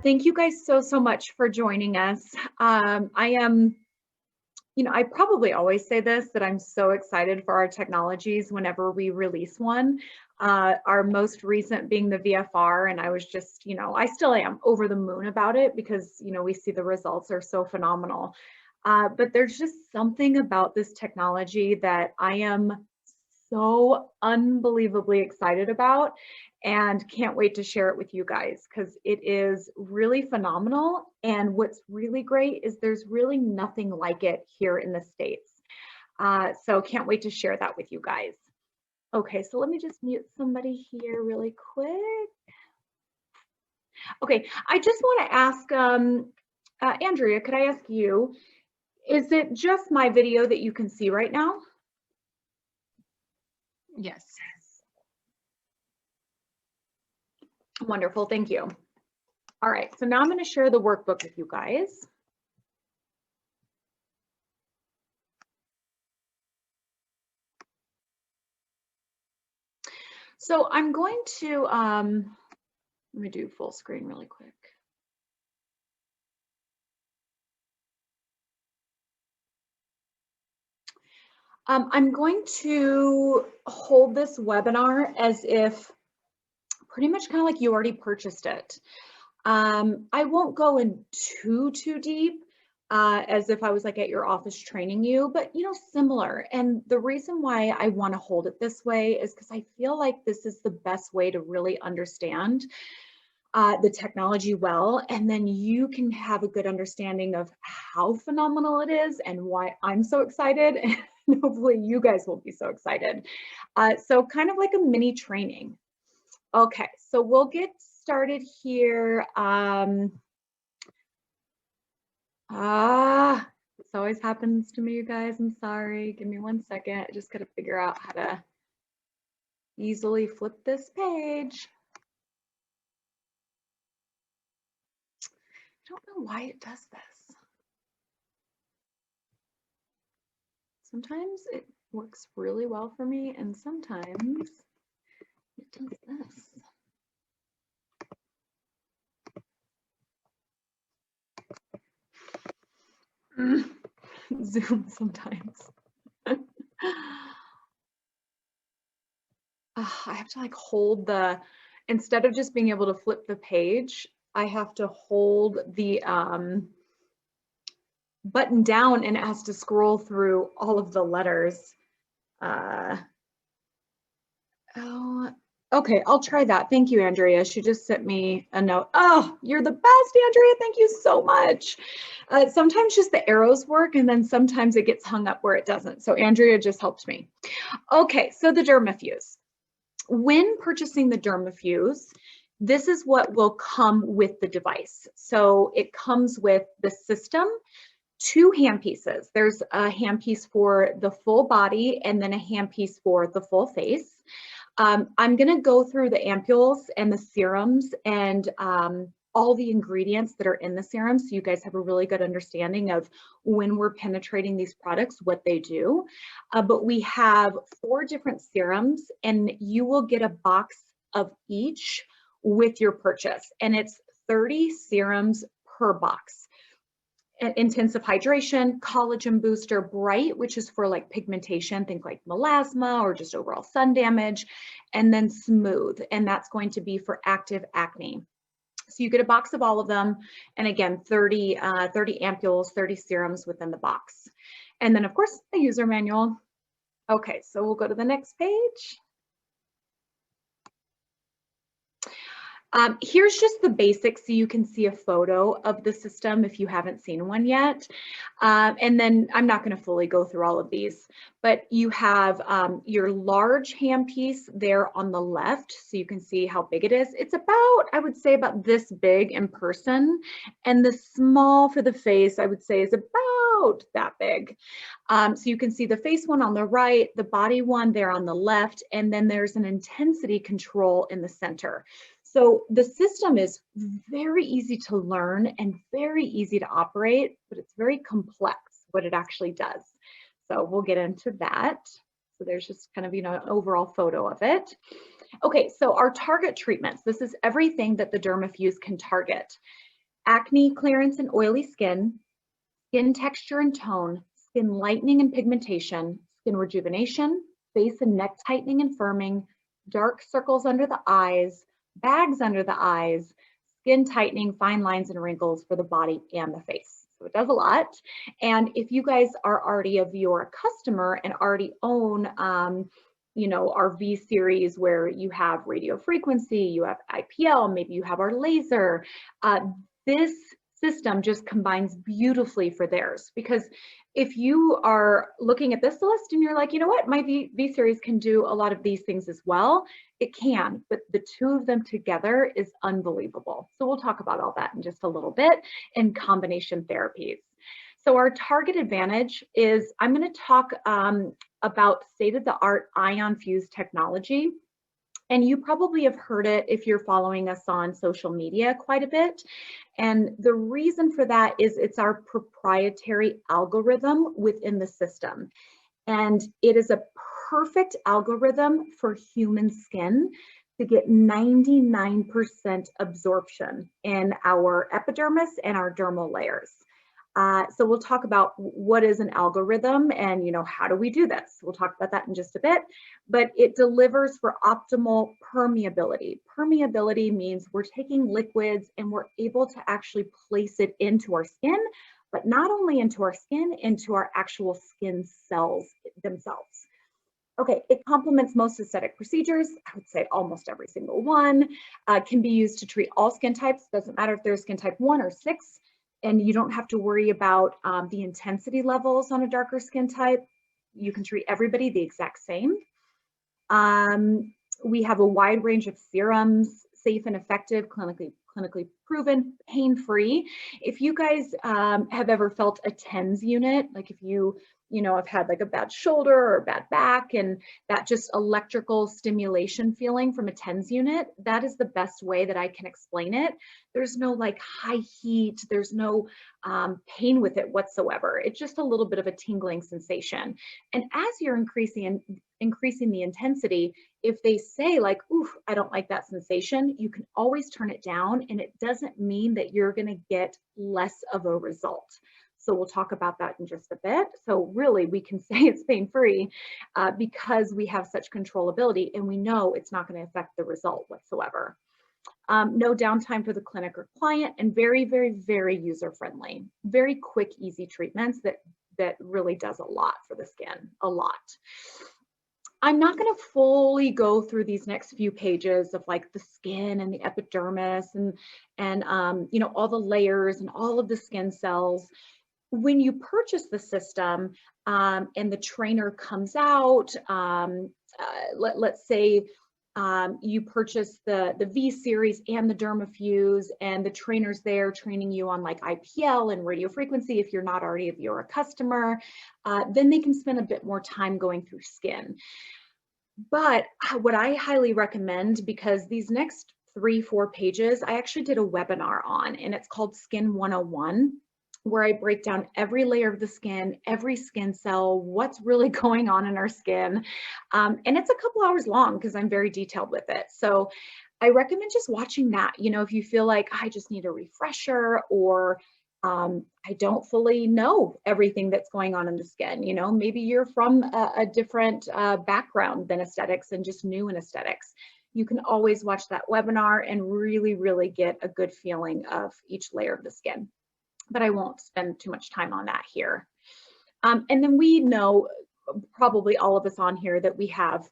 Thank you guys so much for joining us. I am, I probably always say this, that I'm so excited for our technologies whenever we release one. Our most recent being the VFR, and I was just, I still am over the moon about it because, we see the results are so phenomenal. But there's just something about this technology that I am so unbelievably excited about and can't wait to share it with you guys because it is really phenomenal. And what's really great is there's really nothing like it here in the States. So can't wait to share that with you guys. Okay, so let me just mute somebody here really quick. Okay, I just want to ask, Andrea, could I ask you, is it just my video that you can see right now? Yes. Wonderful, thank you. All right, so now I'm going to share the workbook with you guys. So I'm going to, let me do full screen really quick. I'm going to hold this webinar as if pretty much kind of like you already purchased it. I won't go in too deep as if I was like at your office training you, but similar. And the reason why I want to hold it this way is because I feel like this is the best way to really understand the technology well, and then you can have a good understanding of how phenomenal it is and why I'm so excited, and hopefully you guys will be so excited. So kind of like a mini training. Okay, so we'll get started here. This always happens to me, you guys. I'm sorry. Give me 1 second. I just got to figure out how to easily flip this page. I don't know why it does this. Sometimes it works really well for me, and sometimes it does this. Zoom sometimes. I have to like hold the, instead of just being able to flip the page, I have to hold the button down and it has to scroll through all of the letters. Oh, okay, I'll try that. Thank you, Andrea. She just sent me a note. Oh, you're the best, Andrea. Thank you so much. Sometimes just the arrows work and then sometimes it gets hung up where it doesn't. So Andrea just helped me. Okay, so the DermaFuse. When purchasing the DermaFuse, this is what will come with the device. So it comes with the system, 2 handpieces. There's a handpiece for the full body and then a handpiece for the full face. I'm going to go through the ampules and the serums and all the ingredients that are in the serum so you guys have a really good understanding of when we're penetrating these products, what they do. But we have 4 different serums and you will get a box of each with your purchase, and it's 30 serums per box. Intensive hydration, collagen booster, bright, which is for like pigmentation, think like melasma or just overall sun damage, and then smooth, and that's going to be for active acne. So you get a box of all of them, and again, 30 ampules, 30 serums within the box. And then of course, a user manual. Okay, so we'll go to the next page. Here's just the basics so you can see a photo of the system if you haven't seen one yet. And then I'm not going to fully go through all of these, but you have your large handpiece there on the left, so you can see how big it is. It's about, I would say, about this big in person, and the small for the face, I would say, is about that big. So you can see the face one on the right, the body one there on the left, and then there's an intensity control in the center. So the system is very easy to learn and very easy to operate, but it's very complex what it actually does. So we'll get into that. So there's just kind of, an overall photo of it. Okay, so our target treatments, this is everything that the DermaFuse can target. acne clearance and oily skin, skin texture and tone, skin lightening and pigmentation, skin rejuvenation, face and neck tightening and firming, dark circles under the eyes, bags under the eyes, skin tightening, fine lines and wrinkles for the body and the face. So it does a lot. And if you guys are already a Viora customer and already own our V series where you have radio frequency, you have IPL, maybe you have our laser, this system just combines beautifully for theirs. Because if you are looking at this list and you're like, you know what, my V series can do a lot of these things as well, it can, but the two of them together is unbelievable. So we'll talk about all that in just a little bit in combination therapies. So our target advantage is, I'm going to talk about state-of-the-art ion fuse technology. And you probably have heard it if you're following us on social media quite a bit. And the reason for that is it's our proprietary algorithm within the system. And it is a perfect algorithm for human skin to get 99% absorption in our epidermis and our dermal layers. So we'll talk about what is an algorithm and, how do we do this? We'll talk about that in just a bit, but it delivers for optimal permeability. Permeability means we're taking liquids and we're able to actually place it into our skin, but not only into our skin, into our actual skin cells themselves. Okay, it complements most aesthetic procedures. I would say almost every single one. Can be used to treat all skin types. Doesn't matter if they're skin type 1 or 6. And you don't have to worry about the intensity levels on a darker skin type. You can treat everybody the exact same. We have a wide range of serums, safe and effective, clinically proven, pain-free. If you guys have ever felt a TENS unit, like if you have had like a bad shoulder or a bad back, and that just electrical stimulation feeling from a TENS unit, that is the best way that I can explain it. There's no like high heat, there's no pain with it whatsoever. It's just a little bit of a tingling sensation. And as you're increasing the intensity, if they say like, oof, I don't like that sensation, you can always turn it down, and it doesn't mean that you're gonna get less of a result. So we'll talk about that in just a bit. So really we can say it's pain-free because we have such controllability and we know it's not going to affect the result whatsoever. No downtime for the clinic or client, and very, very, very user-friendly. Very quick, easy treatments that really does a lot for the skin, a lot. I'm not going to fully go through these next few pages of like the skin and the epidermis and all the layers and all of the skin cells. When you purchase the system and the trainer comes out, let's say you purchase the V series and the DermaFuse, and the trainer's there training you on like IPL and radio frequency. If you're not already a Viora customer, then they can spend a bit more time going through skin. But what I highly recommend, because these next 3-4 pages, I actually did a webinar on, and it's called Skin 101. Where I break down every layer of the skin, every skin cell, what's really going on in our skin. And it's a couple hours long because I'm very detailed with it. So I recommend just watching that. If you feel like I just need a refresher, or I don't fully know everything that's going on in the skin. Maybe you're from a different background than aesthetics and just new in aesthetics. You can always watch that webinar and really, really get a good feeling of each layer of the skin. But I won't spend too much time on that here. And then we know, probably all of us on here, that we have,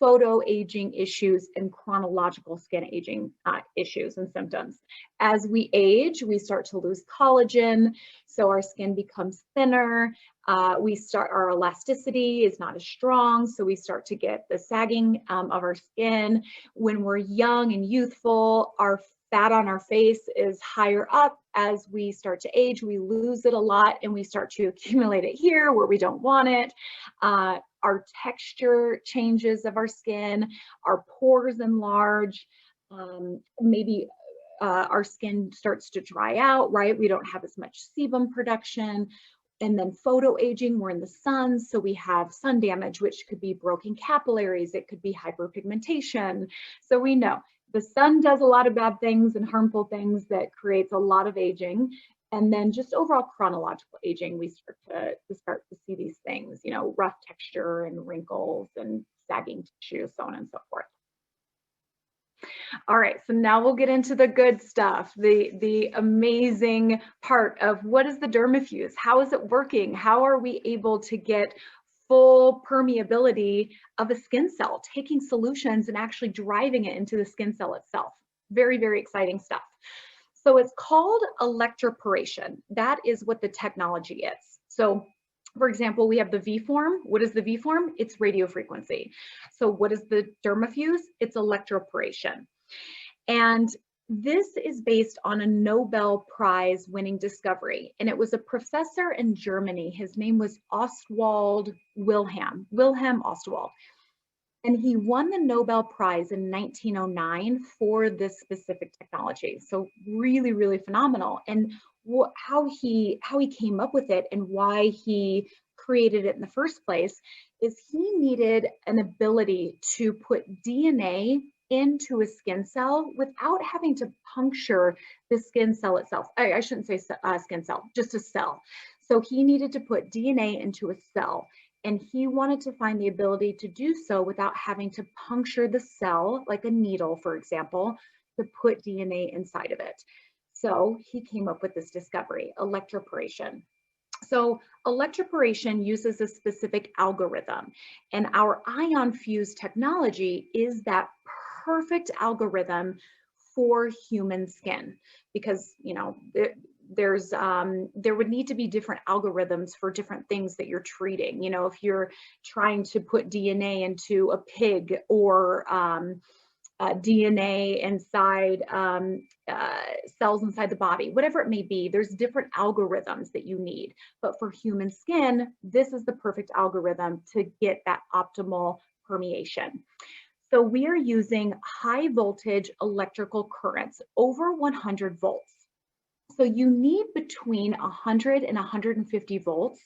photo aging issues and chronological skin aging issues and symptoms. As we age, we start to lose collagen, so our skin becomes thinner. Our elasticity is not as strong, so we start to get the sagging of our skin. When we're young and youthful, our fat on our face is higher up. As we start to age, we lose it a lot and we start to accumulate it here where we don't want it. Our texture changes of our skin, our pores enlarge, maybe our skin starts to dry out, right? We don't have as much sebum production. And then photo aging, we're in the sun, so we have sun damage, which could be broken capillaries, it could be hyperpigmentation. So we know the sun does a lot of bad things and harmful things that creates a lot of aging. And then just overall chronological aging, we start to see these things, you know, rough texture and wrinkles and sagging tissue, so on and so forth. All right, so now we'll get into the good stuff, the amazing part of what is the DermaFuse? How is it working? How are we able to get full permeability of a skin cell, taking solutions and actually driving it into the skin cell itself? Very, very exciting stuff. So it's called electroporation. That is what the technology is. So for example, we have the V form. What is the V form? It's radiofrequency. So what is the DermaFuse? It's electroporation. And this is based on a Nobel Prize winning discovery. And it was a professor in Germany. His name was Wilhelm Ostwald. And he won the Nobel Prize in 1909 for this specific technology. So really, really phenomenal. And how he came up with it and why he created it in the first place is he needed an ability to put DNA into a skin cell without having to puncture the skin cell itself. I shouldn't say skin cell, just a cell. So he needed to put DNA into a cell, and he wanted to find the ability to do so without having to puncture the cell, like a needle, for example, to put DNA inside of it. So he came up with this discovery, electroporation. So electroporation uses a specific algorithm, and our ion fuse technology is that perfect algorithm for human skin, because, you know, there would need to be different algorithms for different things that you're treating. You know, if you're trying to put DNA into a pig, or DNA inside cells inside the body, whatever it may be, there's different algorithms that you need. But for human skin, this is the perfect algorithm to get that optimal permeation. So we are using high voltage electrical currents, over 100 volts. So you need between 100 and 150 volts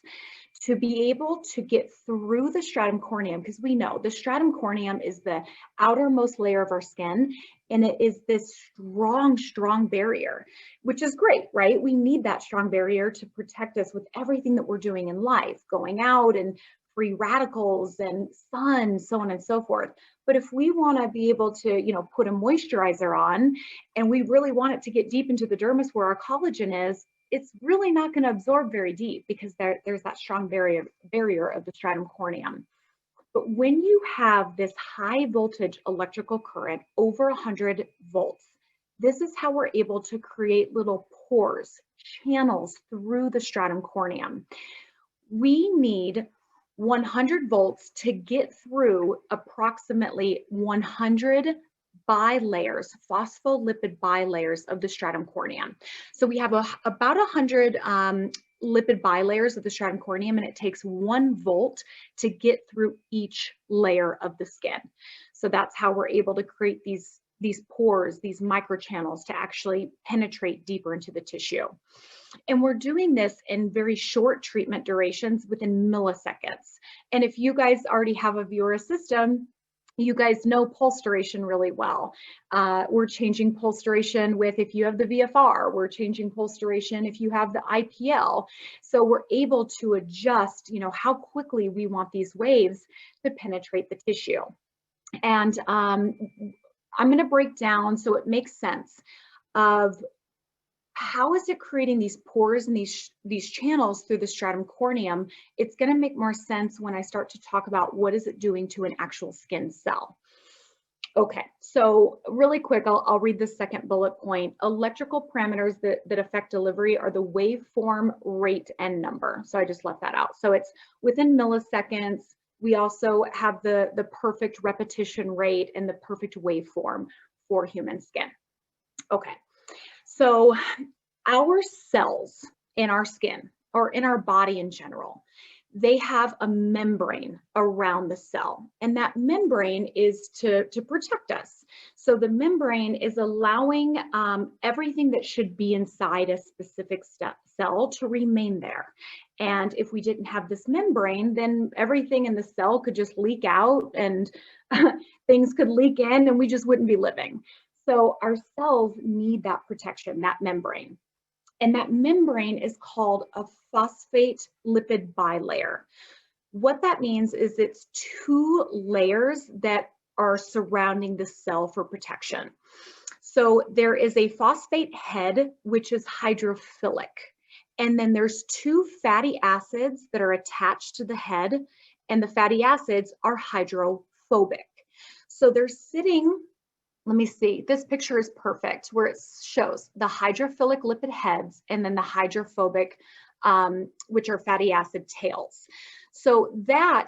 to be able to get through the stratum corneum, because we know the stratum corneum is the outermost layer of our skin, and it is this strong, strong barrier, which is great, right? We need that strong barrier to protect us with everything that we're doing in life, going out and free radicals and sun, so on and so forth. But if we want to be able to, you know, put a moisturizer on, and we really want it to get deep into the dermis where our collagen is, it's really not going to absorb very deep, because there's that strong barrier of the stratum corneum. But when you have this high voltage electrical current, over 100 volts, this is how we're able to create little pores, channels through the stratum corneum. We need 100 volts to get through approximately 100 bilayers, phospholipid bilayers of the stratum corneum. So we have about 100 lipid bilayers of the stratum corneum, and it takes 1 volt to get through each layer of the skin. So that's how we're able to create these pores, these microchannels, to actually penetrate deeper into the tissue. And we're doing this in very short treatment durations, within milliseconds. And if you guys already have a Viora system, you guys know pulse duration really well. We're changing pulse duration if you have the VFR, we're changing pulse duration if you have the IPL. So we're able to adjust, you know, how quickly we want these waves to penetrate the tissue. And I'm going to break down so it makes sense of how is it creating these pores and these channels through the stratum corneum. It's going to make more sense when I start to talk about what is it doing to an actual skin cell. Okay, so really quick, I'll read the second bullet point. Electrical parameters that affect delivery are the waveform, rate, and number. So I just left that out. So it's within milliseconds. We also have the perfect repetition rate and the perfect waveform for human skin. Okay. So our cells in our skin, or in our body in general, they have a membrane around the cell, and that membrane is to protect us. So the membrane is allowing everything that should be inside a specific cell to remain there. And if we didn't have this membrane, then everything in the cell could just leak out, and things could leak in, and we just wouldn't be living. So our cells need that protection, that membrane. And that membrane is called a phosphate lipid bilayer. What that means is it's two layers that are surrounding the cell for protection. So there is a phosphate head, which is hydrophilic. And then there's two fatty acids that are attached to the head, and the fatty acids are hydrophobic. So they're sitting, let me see, this picture is perfect where it shows the hydrophilic lipid heads and then the hydrophobic, which are fatty acid tails. So that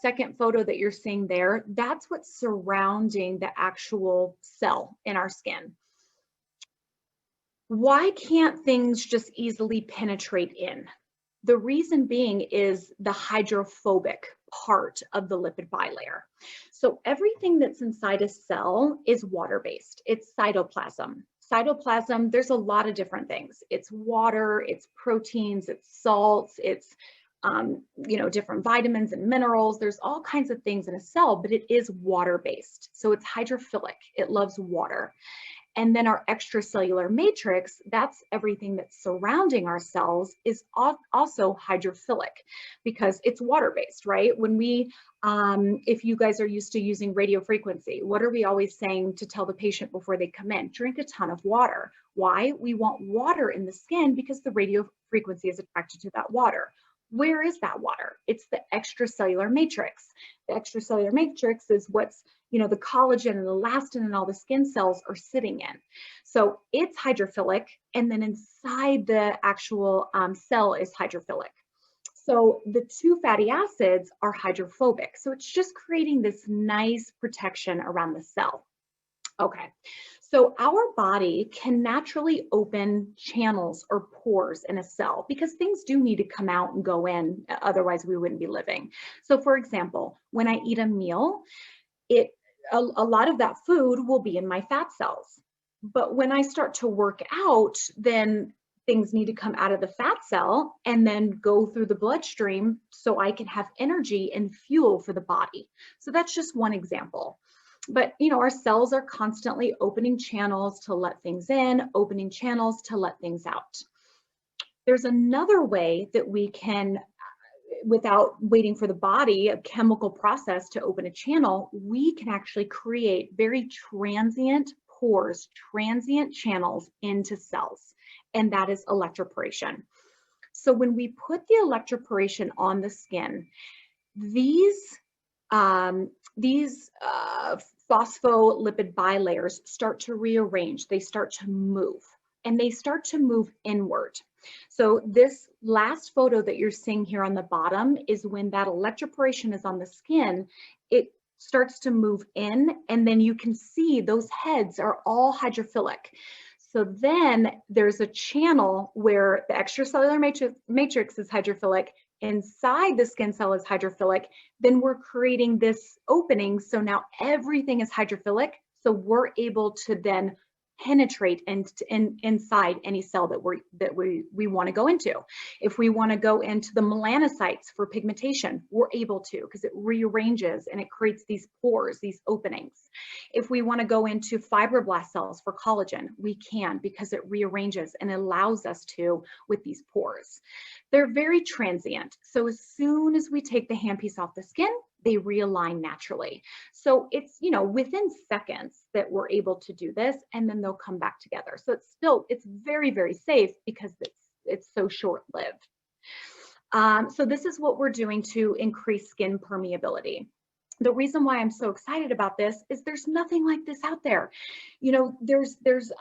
second photo that you're seeing there, that's what's surrounding the actual cell in our skin. Why can't things just easily penetrate in? The reason being is the hydrophobic part of the lipid bilayer. So everything that's inside a cell is water-based. It's cytoplasm. Cytoplasm, there's a lot of different things. It's water, it's proteins, it's salts, it's different vitamins and minerals. There's all kinds of things in a cell, but it is water-based. So it's hydrophilic. It loves water. And then our extracellular matrix, that's everything that's surrounding our cells, is also hydrophilic because it's water-based, right? When we, if you guys are used to using radio frequency, what are we always saying to tell the patient before they come in? Drink a ton of water. Why? We want water in the skin because the radio frequency is attracted to that water. Where is that water? It's the extracellular matrix. The extracellular matrix is what's, the collagen and the elastin and all the skin cells are sitting in. So it's hydrophilic, and then inside the actual cell is hydrophilic. So the two fatty acids are hydrophobic. So it's just creating this nice protection around the cell. Okay, so our body can naturally open channels or pores in a cell because things do need to come out and go in, otherwise we wouldn't be living. So for example, when I eat a meal, a lot of that food will be in my fat cells. But when I start to work out, then things need to come out of the fat cell and then go through the bloodstream so I can have energy and fuel for the body. So that's just one example. But our cells are constantly opening channels to let things in, opening channels to let things out. There's another way that we can, without waiting for the body, a chemical process to open a channel, we can actually create very transient pores, transient channels into cells, and that is electroporation. So when we put the electroporation on the skin, these phospholipid bilayers start to rearrange, they start to move, and they start to move inward. So this last photo that you're seeing here on the bottom is when that electroporation is on the skin, it starts to move in, and then you can see those heads are all hydrophilic. So then there's a channel where the extracellular matrix is hydrophilic, inside the skin cell is hydrophilic, then we're creating this opening. So now everything is hydrophilic. So we're able to then penetrate inside any cell that we want to go into. If we want to go into the melanocytes for pigmentation, we're able to because it rearranges and it creates these pores, these openings. If we want to go into fibroblast cells for collagen, we can because it rearranges and allows us to with these pores. They're very transient. So as soon as we take the handpiece off the skin, they realign naturally. So it's, within seconds that we're able to do this, and then they'll come back together. So it's very, very safe because it's so short-lived. So this is what we're doing to increase skin permeability. The reason why I'm so excited about this is there's nothing like this out there. There's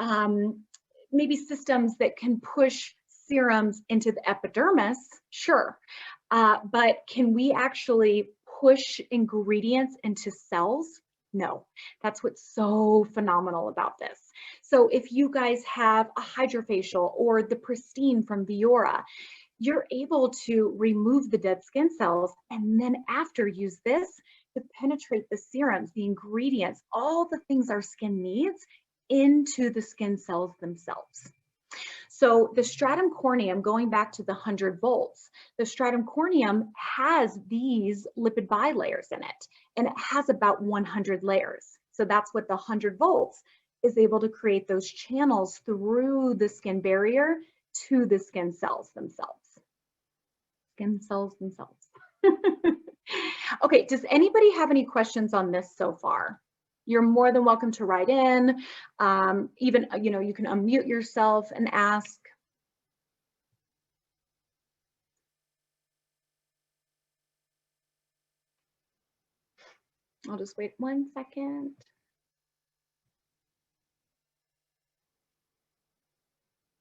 maybe systems that can push serums into the epidermis, sure. But can we actually push ingredients into cells? No, that's what's so phenomenal about this. So if you guys have a hydrofacial or the Pristine from Viora, you're able to remove the dead skin cells and then after use this to penetrate the serums, the ingredients, all the things our skin needs into the skin cells themselves. So the stratum corneum, going back to the 100 volts, the stratum corneum has these lipid bilayers in it, and it has about 100 layers. So that's what the 100 volts is able to create those channels through the skin barrier to the skin cells themselves. Skin cells themselves. Okay, does anybody have any questions on this so far? You're more than welcome to write in. Even, you can unmute yourself and ask. I'll just wait 1 second.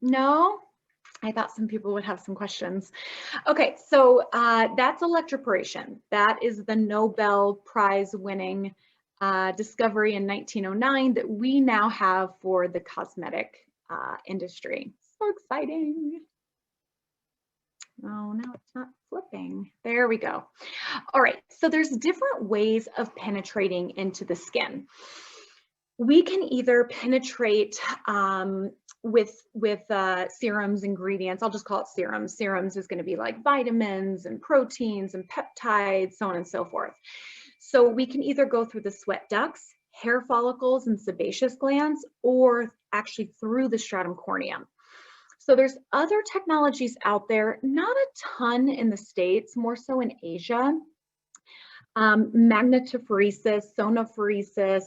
No? I thought some people would have some questions. Okay, so that's electroporation. That is the Nobel Prize winning discovery in 1909 that we now have for the cosmetic industry. So exciting. Oh, no, it's not flipping. There we go. All right, so there's different ways of penetrating into the skin. We can either penetrate with serums, ingredients. I'll just call it serums. Serums is going to be like vitamins and proteins and peptides, so on and so forth. So we can either go through the sweat ducts, hair follicles, and sebaceous glands, or actually through the stratum corneum. So there's other technologies out there, not a ton in the States, more so in Asia. Magnetophoresis, sonophoresis,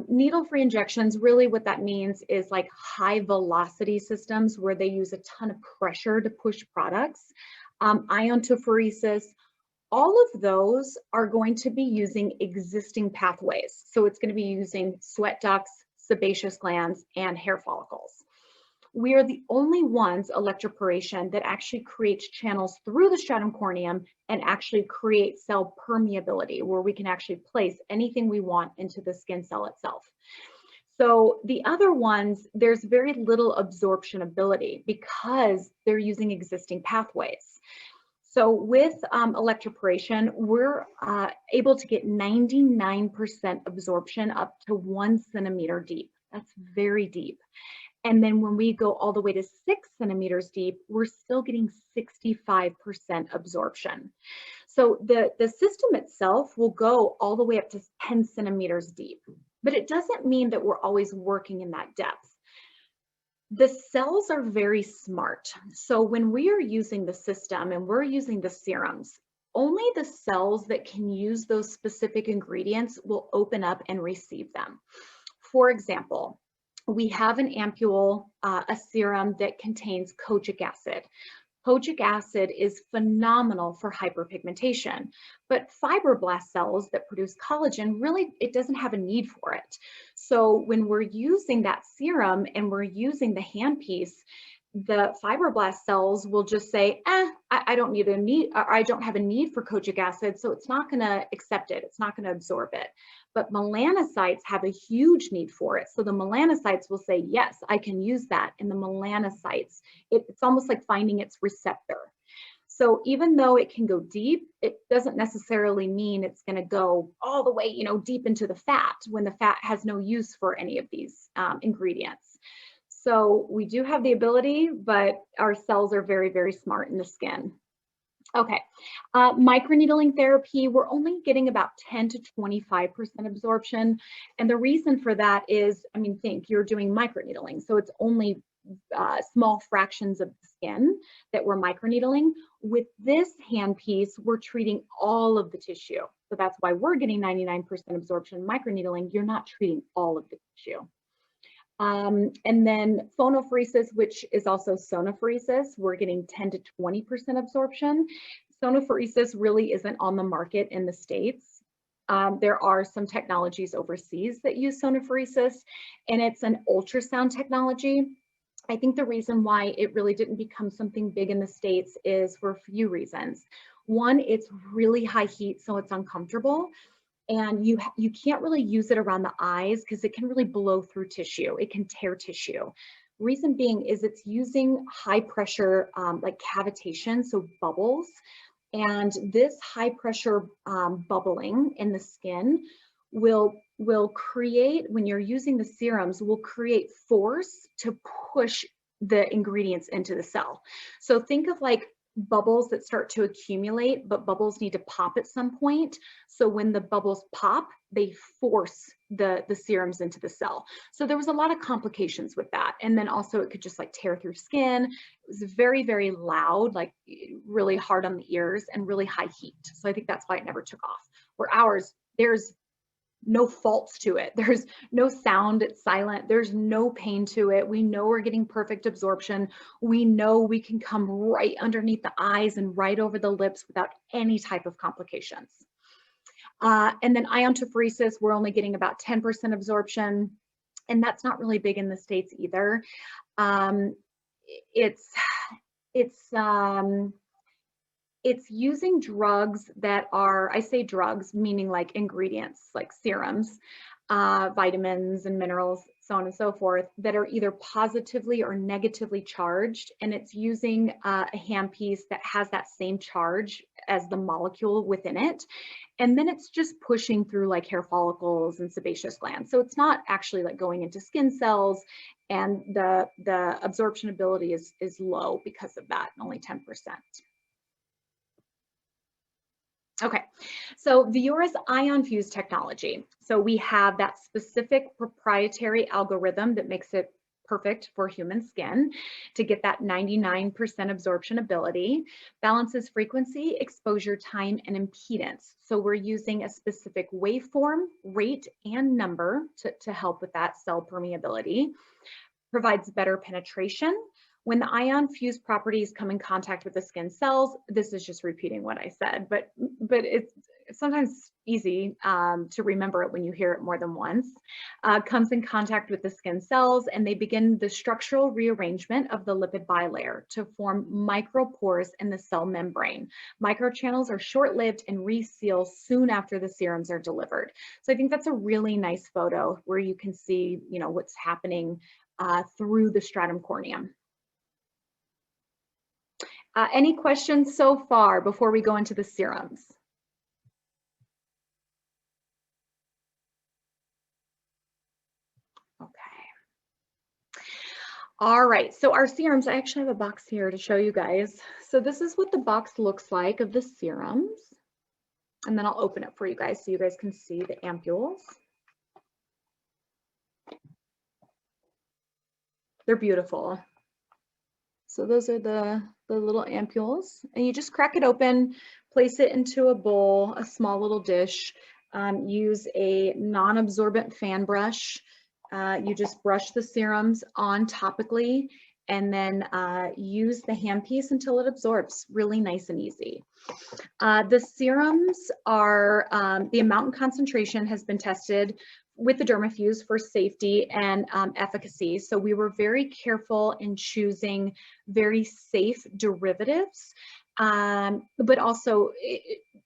needle-free injections, really what that means is like high velocity systems where they use a ton of pressure to push products. Iontophoresis, all of those are going to be using existing pathways. So it's going to be using sweat ducts, sebaceous glands, and hair follicles. We are the only ones, electroporation, that actually creates channels through the stratum corneum and actually create cell permeability, where we can actually place anything we want into the skin cell itself. So the other ones, there's very little absorption ability because they're using existing pathways. So with electroporation, we're able to get 99% absorption up to 1 centimeter deep. That's very deep. And then when we go all the way to 6 centimeters deep, we're still getting 65% absorption. So the system itself will go all the way up to 10 centimeters deep, but it doesn't mean that we're always working in that depth. The cells are very smart. So when we are using the system and we're using the serums, only the cells that can use those specific ingredients will open up and receive them. For example, we have an ampule, a serum that contains Kojic Acid. Kojic Acid is phenomenal for hyperpigmentation, but fibroblast cells that produce collagen, really, it doesn't have a need for it. So when we're using that serum and we're using the handpiece, the fibroblast cells will just say, I don't have a need for Kojic Acid, so it's not going to accept it. It's not going to absorb it. But melanocytes have a huge need for it. So the melanocytes will say, yes, I can use that. And the melanocytes, it's almost like finding its receptor. So even though it can go deep, it doesn't necessarily mean it's going to go all the way, deep into the fat when the fat has no use for any of these ingredients. So we do have the ability, but our cells are very, very smart in the skin. Okay, microneedling therapy, we're only getting about 10 to 25% absorption. And the reason for that is, think you're doing microneedling. So it's only small fractions of the skin that we're microneedling. With this handpiece, we're treating all of the tissue. So that's why we're getting 99% absorption. Microneedling, you're not treating all of the tissue. And then phonophoresis, which is also sonophoresis, we're getting 10 to 20% absorption. Sonophoresis really isn't on the market in the States. There are some technologies overseas that use sonophoresis, and it's an ultrasound technology. I think the reason why it really didn't become something big in the States is for a few reasons. One, it's really high heat, so it's uncomfortable. And you can't really use it around the eyes because it can really blow through tissue. It can tear tissue. Reason being is it's using high pressure, like cavitation, so bubbles. And this high pressure bubbling in the skin will create, when you're using the serums, will create force to push the ingredients into the cell. So think of like bubbles that start to accumulate, but bubbles need to pop at some point. So when the bubbles pop, they force the serums into the cell. So there was a lot of complications with that. And then also it could just like tear through skin. It was very, very loud, like really hard on the ears and really high heat. So I think that's why it never took off. Where ours, there's no faults to it. There's no sound, it's silent. There's no pain to it. We know we're getting perfect absorption. We know we can come right underneath the eyes and right over the lips without any type of complications. And then iontophoresis, we're only getting about 10% absorption, and that's not really big in the States either. It's using drugs that are, I say drugs, meaning like ingredients, like serums, vitamins and minerals, so on and so forth, that are either positively or negatively charged. And it's using a handpiece that has that same charge as the molecule within it. And then it's just pushing through like hair follicles and sebaceous glands. So it's not actually like going into skin cells, and the absorption ability is low because of that, only 10%. Okay, so Viora's IonFuse technology. So we have that specific proprietary algorithm that makes it perfect for human skin to get that 99% absorption ability, balances frequency, exposure time, and impedance. So we're using a specific waveform, rate, and number to help with that cell permeability, provides better penetration. When the IonFuse properties come in contact with the skin cells, this is just repeating what I said, but it's sometimes easy to remember it when you hear it more than once. Comes in contact with the skin cells, and they begin the structural rearrangement of the lipid bilayer to form micropores in the cell membrane. Microchannels are short-lived and reseal soon after the serums are delivered. So I think that's a really nice photo where you can see, you know, what's happening through the stratum corneum. Any questions so far before we go into the serums? Okay. All right, so our serums, I actually have a box here to show you guys. So this is what the box looks like of the serums. And then I'll open it for you guys so you guys can see the ampules. They're beautiful. So those are the little ampules, and you just crack it open, place it into a bowl, a small little dish, use a non-absorbent fan brush. You just brush the serums on topically, and then use the handpiece until it absorbs, really nice and easy. The serums are, the amount and concentration has been tested with the DermaFuse for safety and efficacy. So we were very careful in choosing very safe derivatives, but also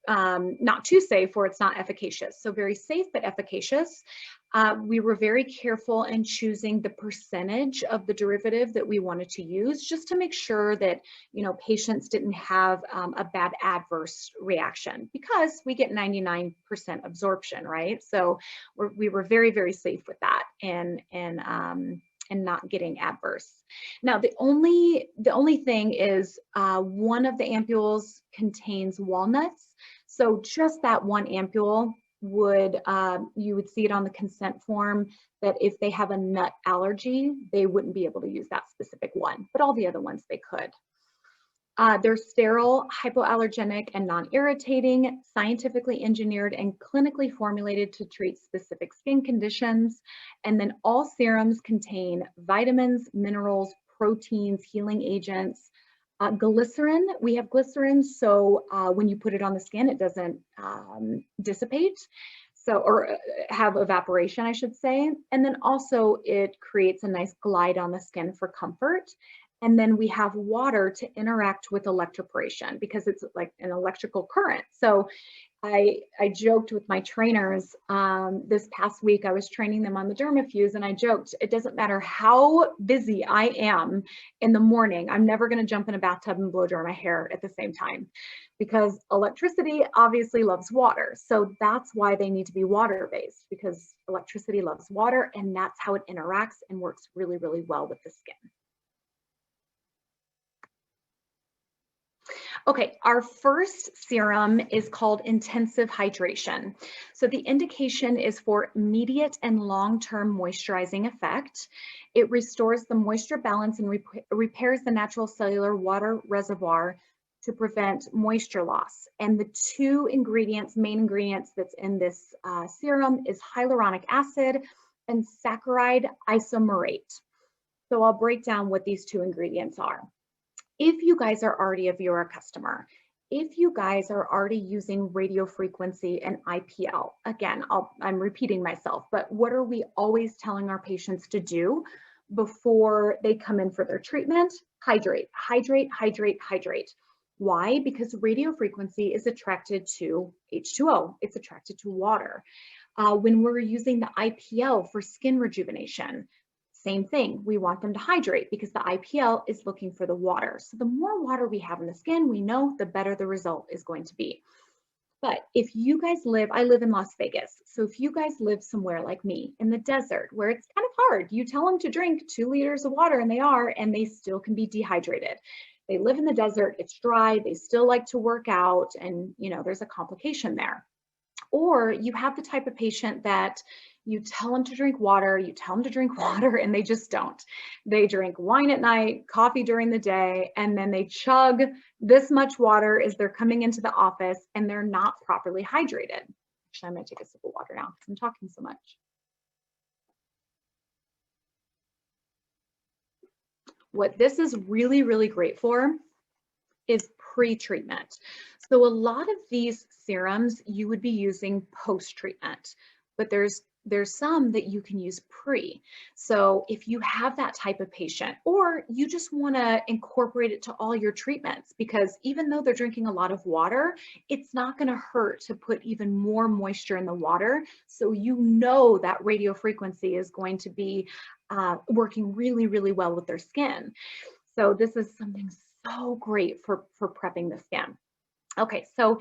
not too safe or it's not efficacious. So very safe but efficacious. We were very careful in choosing the percentage of the derivative that we wanted to use, just to make sure that, you know, patients didn't have a bad adverse reaction, because we get 99% absorption, right? So we were very, very safe with that and not getting adverse. Now, the only thing is one of the ampules contains walnuts. So just that one ampule would, you would see it on the consent form that if they have a nut allergy, they wouldn't be able to use that specific one, but all the other ones they could. They're sterile, hypoallergenic, and non-irritating, scientifically engineered and clinically formulated to treat specific skin conditions. And then all serums contain vitamins, minerals, proteins, healing agents. Glycerin, we have glycerin, so when you put it on the skin, it doesn't dissipate, so, or have evaporation, I should say. And then also it creates a nice glide on the skin for comfort. And then we have water to interact with electroporation, because it's like an electrical current. So I joked with my trainers this past week. I was training them on the DermaFuse, and I joked, it doesn't matter how busy I am in the morning, I'm never going to jump in a bathtub and blow dry my hair at the same time, because electricity obviously loves water. So that's why they need to be water-based, because electricity loves water, and that's how it interacts and works really, really well with the skin. Okay, our first serum is called intensive hydration. So the indication is for immediate and long-term moisturizing effect. It restores the moisture balance and repairs the natural cellular water reservoir to prevent moisture loss. And the two ingredients, main ingredients that's in this serum is hyaluronic acid and saccharide isomerate. So I'll break down what these two ingredients are. If you guys are already a Viora customer, if you guys are already using radio frequency and IPL, again, I'm repeating myself, but what are we always telling our patients to do before they come in for their treatment? Hydrate, hydrate, hydrate, hydrate. Why? Because radio frequency is attracted to H2O. It's attracted to water. When we're using the IPL for skin rejuvenation, same thing, we want them to hydrate because the IPL is looking for the water. So the more water we have in the skin, we know the better the result is going to be. But if you guys live, I live in Las Vegas. So if you guys live somewhere like me in the desert where it's kind of hard, you tell them to drink 2 liters of water and they still can be dehydrated. They live in the desert, it's dry, they still like to work out, and there's a complication there. Or you have the type of patient that you tell them to drink water, and they just don't. They drink wine at night, coffee during the day, and then they chug this much water as they're coming into the office, and they're not properly hydrated. Actually, I'm gonna take a sip of water now because I'm talking so much. What this is really, really great for is pre-treatment. So a lot of these serums you would be using post-treatment, but there's some that you can use pre. So if you have that type of patient, or you just want to incorporate it to all your treatments, because even though they're drinking a lot of water, it's not going to hurt to put even more moisture in the water. So that radio frequency is going to be working really, really well with their skin. So this is something so great for prepping the skin. Okay, so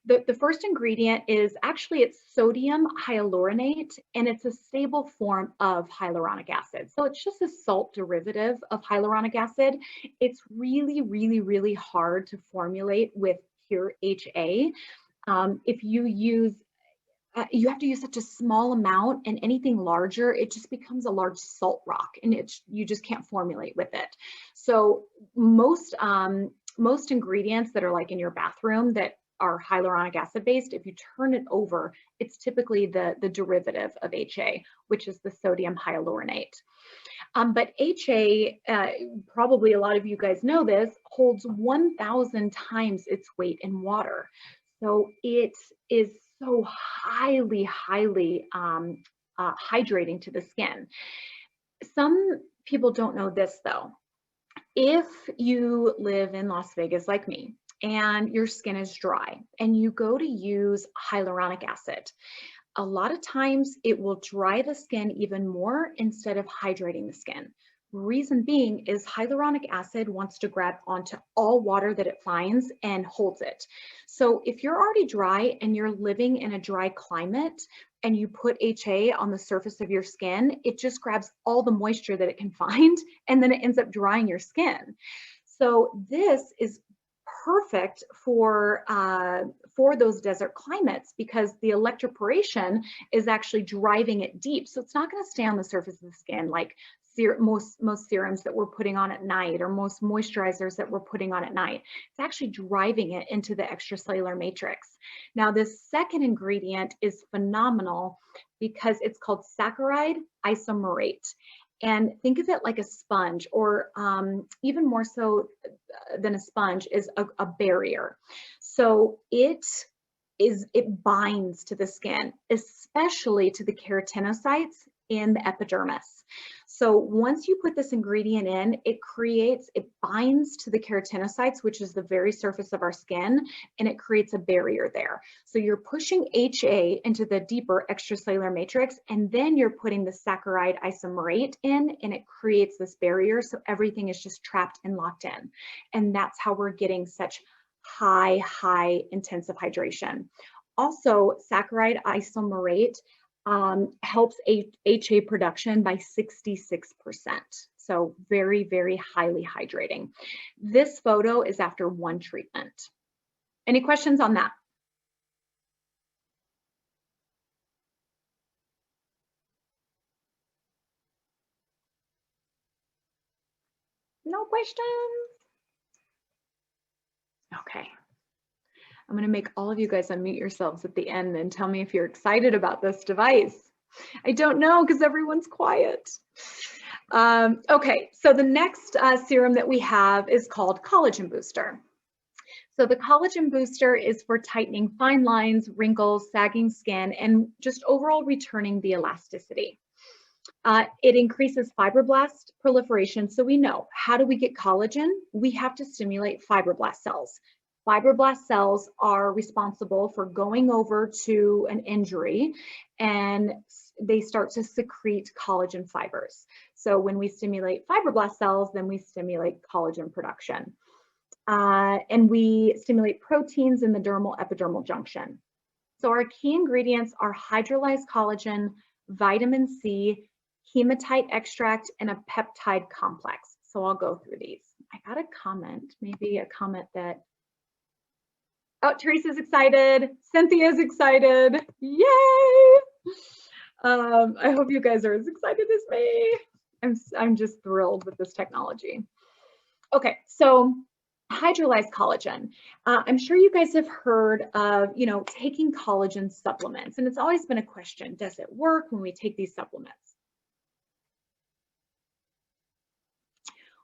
the first ingredient is it's sodium hyaluronate, and it's a stable form of hyaluronic acid. So it's just a salt derivative of hyaluronic acid. It's really, really, really hard to formulate with pure HA. If you use you have to use such a small amount, and anything larger, it just becomes a large salt rock, and you just can't formulate with it. So most ingredients that are like in your bathroom that are hyaluronic acid based, if you turn it over, it's typically the derivative of HA, which is the sodium hyaluronate. But HA, probably a lot of you guys know this, holds 1,000 times its weight in water. So it is so highly, highly hydrating to the skin. Some people don't know this though. If you live in Las Vegas like me, and your skin is dry, and you go to use hyaluronic acid, a lot of times it will dry the skin even more instead of hydrating the skin. Reason being is hyaluronic acid wants to grab onto all water that it finds and holds it. So if you're already dry and you're living in a dry climate and you put HA on the surface of your skin, it just grabs all the moisture that it can find, and then it ends up drying your skin. So this is perfect for those desert climates, because the electroporation is actually driving it deep. So it's not going to stay on the surface of the skin like most serums that we're putting on at night, or most moisturizers that we're putting on at night. It's actually driving it into the extracellular matrix. Now, this second ingredient is phenomenal because it's called saccharide isomerate. And think of it like a sponge, or even more so than a sponge is a barrier. So it binds to the skin, especially to the keratinocytes in the epidermis. So once you put this ingredient in, it binds to the keratinocytes, which is the very surface of our skin, and it creates a barrier there. So you're pushing HA into the deeper extracellular matrix, and then you're putting the saccharide isomerate in, and it creates this barrier. So everything is just trapped and locked in. And that's how we're getting such high intensive hydration. Also, saccharide isomerate helps HA production by 66%. So very, very highly hydrating. This photo is after one treatment. Any questions on that? No questions? Okay. I'm going to make all of you guys unmute yourselves at the end and tell me if you're excited about this device. I don't know because everyone's quiet. Okay, so the next serum that we have is called Collagen Booster. So the Collagen Booster is for tightening fine lines, wrinkles, sagging skin, and just overall returning the elasticity. It increases fibroblast proliferation. So we know, how do we get collagen? We have to stimulate fibroblast cells. Fibroblast cells are responsible for going over to an injury and they start to secrete collagen fibers. So when we stimulate fibroblast cells, then we stimulate collagen production. And we stimulate proteins in the dermal epidermal junction. So our key ingredients are hydrolyzed collagen, vitamin C, Hematite Extract, and a peptide complex. So I'll go through these. I got a comment, maybe a comment that, oh, Teresa's excited, Cynthia's excited, yay! I hope you guys are as excited as me. I'm just thrilled with this technology. Okay, so hydrolyzed collagen. I'm sure you guys have heard of, taking collagen supplements, and it's always been a question, does it work when we take these supplements?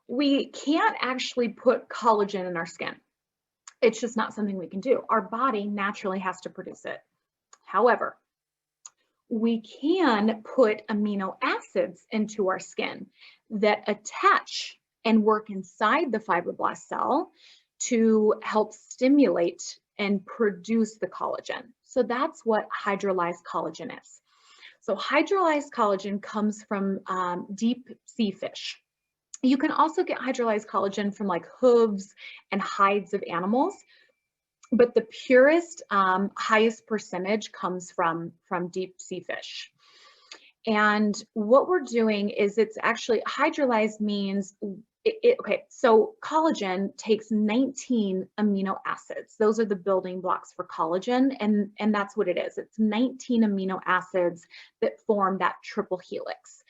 We can't actually put collagen in our skin. It's just not something we can do. Our body naturally has to produce it. However, we can put amino acids into our skin that attach and work inside the fibroblast cell to help stimulate and produce the collagen. So that's what hydrolyzed collagen is. So hydrolyzed collagen comes from deep sea fish. You can also get hydrolyzed collagen from like hooves and hides of animals, but the purest, highest percentage comes from deep sea fish. And what we're doing is it's actually hydrolyzed means, okay, so collagen takes 19 amino acids. Those are the building blocks for collagen, and that's what it is. It's 19 amino acids that form that triple helix.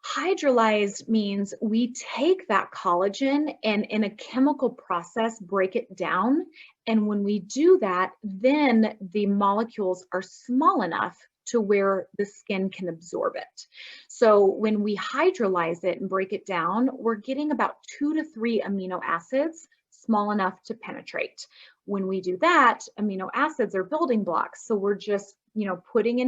Hydrolyzed means we take that collagen and in a chemical process break it down. And when we do that, then the molecules are small enough to where the skin can absorb it. So when we hydrolyze it and break it down, we're getting about 2 to 3 amino acids small enough to penetrate. When we do that, amino acids are building blocks. So we're just, putting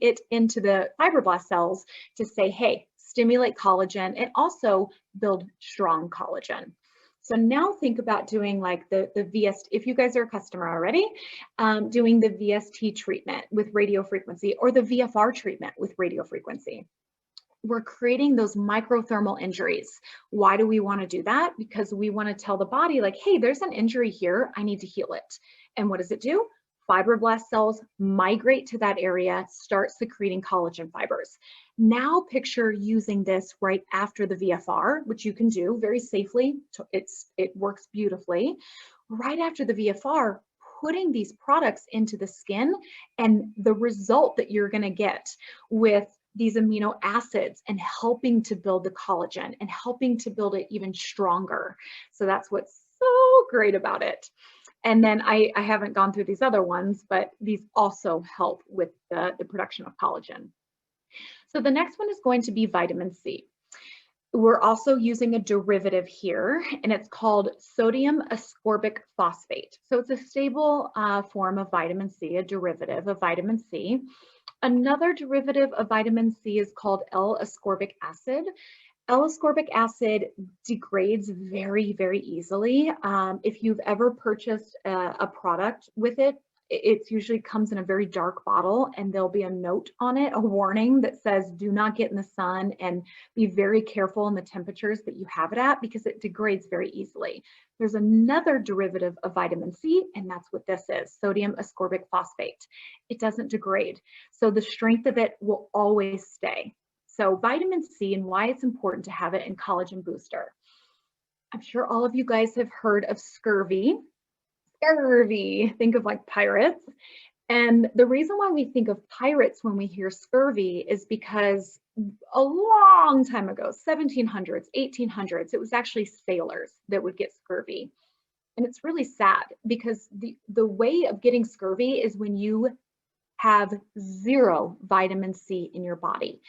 it into the fibroblast cells to say, hey, stimulate collagen and also build strong collagen. So now think about doing like the VST, if you guys are a customer already, doing the VST treatment with radio frequency or the VFR treatment with radio frequency. We're creating those microthermal injuries. Why do we want to do that? Because we want to tell the body like, hey, there's an injury here, I need to heal it. And what does it do? Fibroblast cells migrate to that area, start secreting collagen fibers. Now picture using this right after the VFR, which you can do very safely. It works beautifully. Right after the VFR, putting these products into the skin and the result that you're going to get with these amino acids and helping to build the collagen and helping to build it even stronger. So that's what's so great about it. And then I haven't gone through these other ones, but these also help with the production of collagen. So the next one is going to be vitamin C. We're also using a derivative here, and it's called sodium ascorbic phosphate. So it's a stable form of vitamin C, a derivative of vitamin C. Another derivative of vitamin C is called L-ascorbic acid. L-ascorbic acid degrades very, very easily. If you've ever purchased a product with it, it usually comes in a very dark bottle, and there'll be a note on it, a warning that says, do not get in the sun and be very careful in the temperatures that you have it at, because it degrades very easily. There's another derivative of vitamin C, and that's what this is, sodium ascorbic phosphate. It doesn't degrade, so the strength of it will always stay. So vitamin C and why it's important to have it in Collagen Booster. I'm sure all of you guys have heard of scurvy. Scurvy, think of like pirates. And the reason why we think of pirates when we hear scurvy is because a long time ago, 1700s, 1800s, it was actually sailors that would get scurvy. And it's really sad because the way of getting scurvy is when you have zero vitamin C in your body.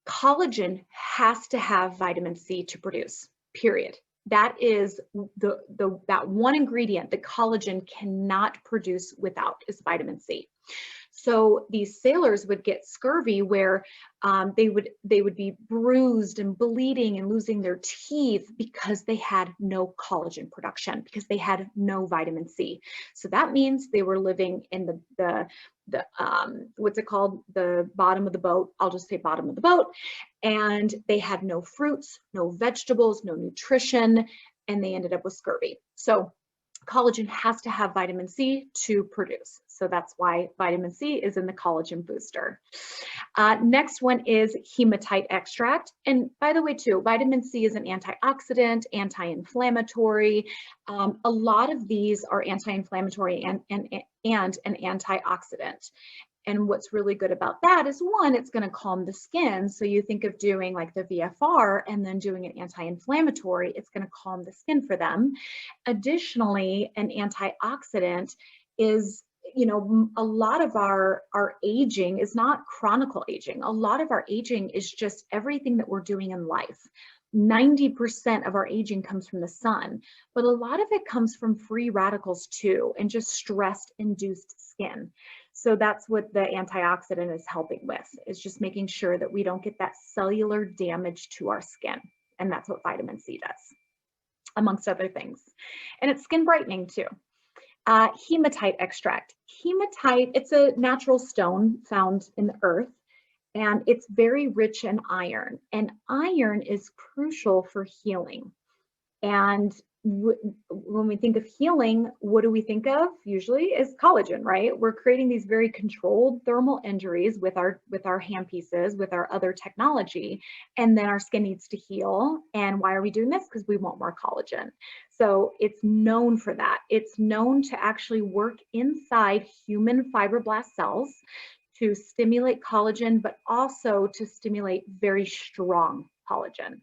Collagen has to have vitamin C to produce, period. That is that one ingredient that collagen cannot produce without is vitamin C. So these sailors would get scurvy where they would be bruised and bleeding and losing their teeth because they had no collagen production, because they had no vitamin C. So that means they were living in the what's it called? The bottom of the boat. I'll just say bottom of the boat. And they had no fruits, no vegetables, no nutrition, and they ended up with scurvy. So collagen has to have vitamin C to produce. So that's why vitamin C is in the Collagen Booster. Next one is Hematite Extract. And by the way, too, vitamin C is an antioxidant, anti-inflammatory. A lot of these are anti-inflammatory and an antioxidant. And what's really good about that is, one, it's going to calm the skin. So you think of doing like the VFR and then doing an anti-inflammatory, it's going to calm the skin for them. Additionally, an antioxidant is, you know, a lot of our aging is not chronic aging. A lot of our aging is just everything that we're doing in life. 90% of our aging comes from the sun, but a lot of it comes from free radicals too, and just stress-induced skin. So that's what the antioxidant is helping with, is just making sure that we don't get that cellular damage to our skin. And that's what vitamin C does, amongst other things. And it's skin brightening too. Hematite extract. Hematite, it's a natural stone found in the earth, and it's very rich in iron. And iron is crucial for healing. And when we think of healing, what do we think of usually is collagen, right? We're creating these very controlled thermal injuries with our handpieces, with our other technology, and then our skin needs to heal. And why are we doing this? Because we want more collagen. So it's known for that. It's known to actually work inside human fibroblast cells to stimulate collagen, but also to stimulate very strong collagen.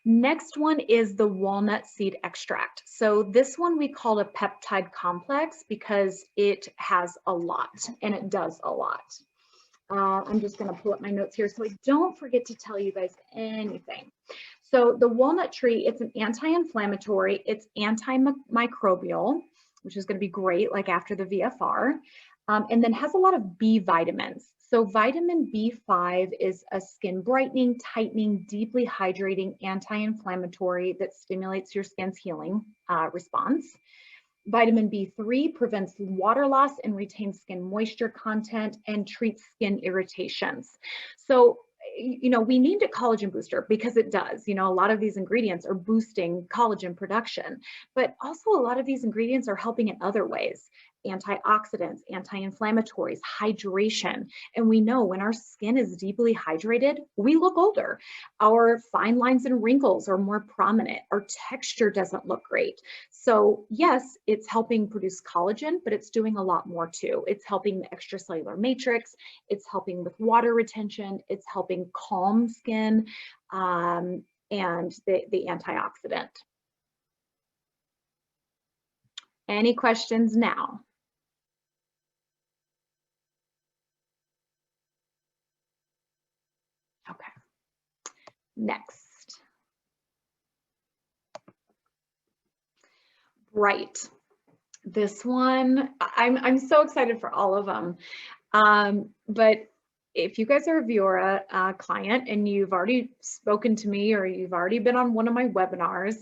Next one is the walnut seed extract. So this one we call a peptide complex because it has a lot, and it does a lot. I'm just going to pull up my notes here so I don't forget to tell you guys anything. So the walnut tree, it's an anti-inflammatory, it's antimicrobial, which is going to be great, like after the VFR, and then has a lot of B vitamins. So vitamin B5 is a skin brightening, tightening, deeply hydrating anti-inflammatory that stimulates your skin's healing response. Vitamin B3 prevents water loss and retains skin moisture content and treats skin irritations. So, you know, we need a collagen booster because it does. You know, a lot of these ingredients are boosting collagen production, but also a lot of these ingredients are helping in other ways. Antioxidants, anti-inflammatories, hydration. And we know when our skin is deeply hydrated, we look older. Our fine lines and wrinkles are more prominent. Our texture doesn't look great. So yes, it's helping produce collagen, but it's doing a lot more too. It's helping the extracellular matrix. It's helping with water retention. It's helping calm skin and the antioxidant. Any questions now? Okay, next. Right, this one, I'm so excited for all of them, but if you guys are a Viora client and you've already spoken to me or you've already been on one of my webinars,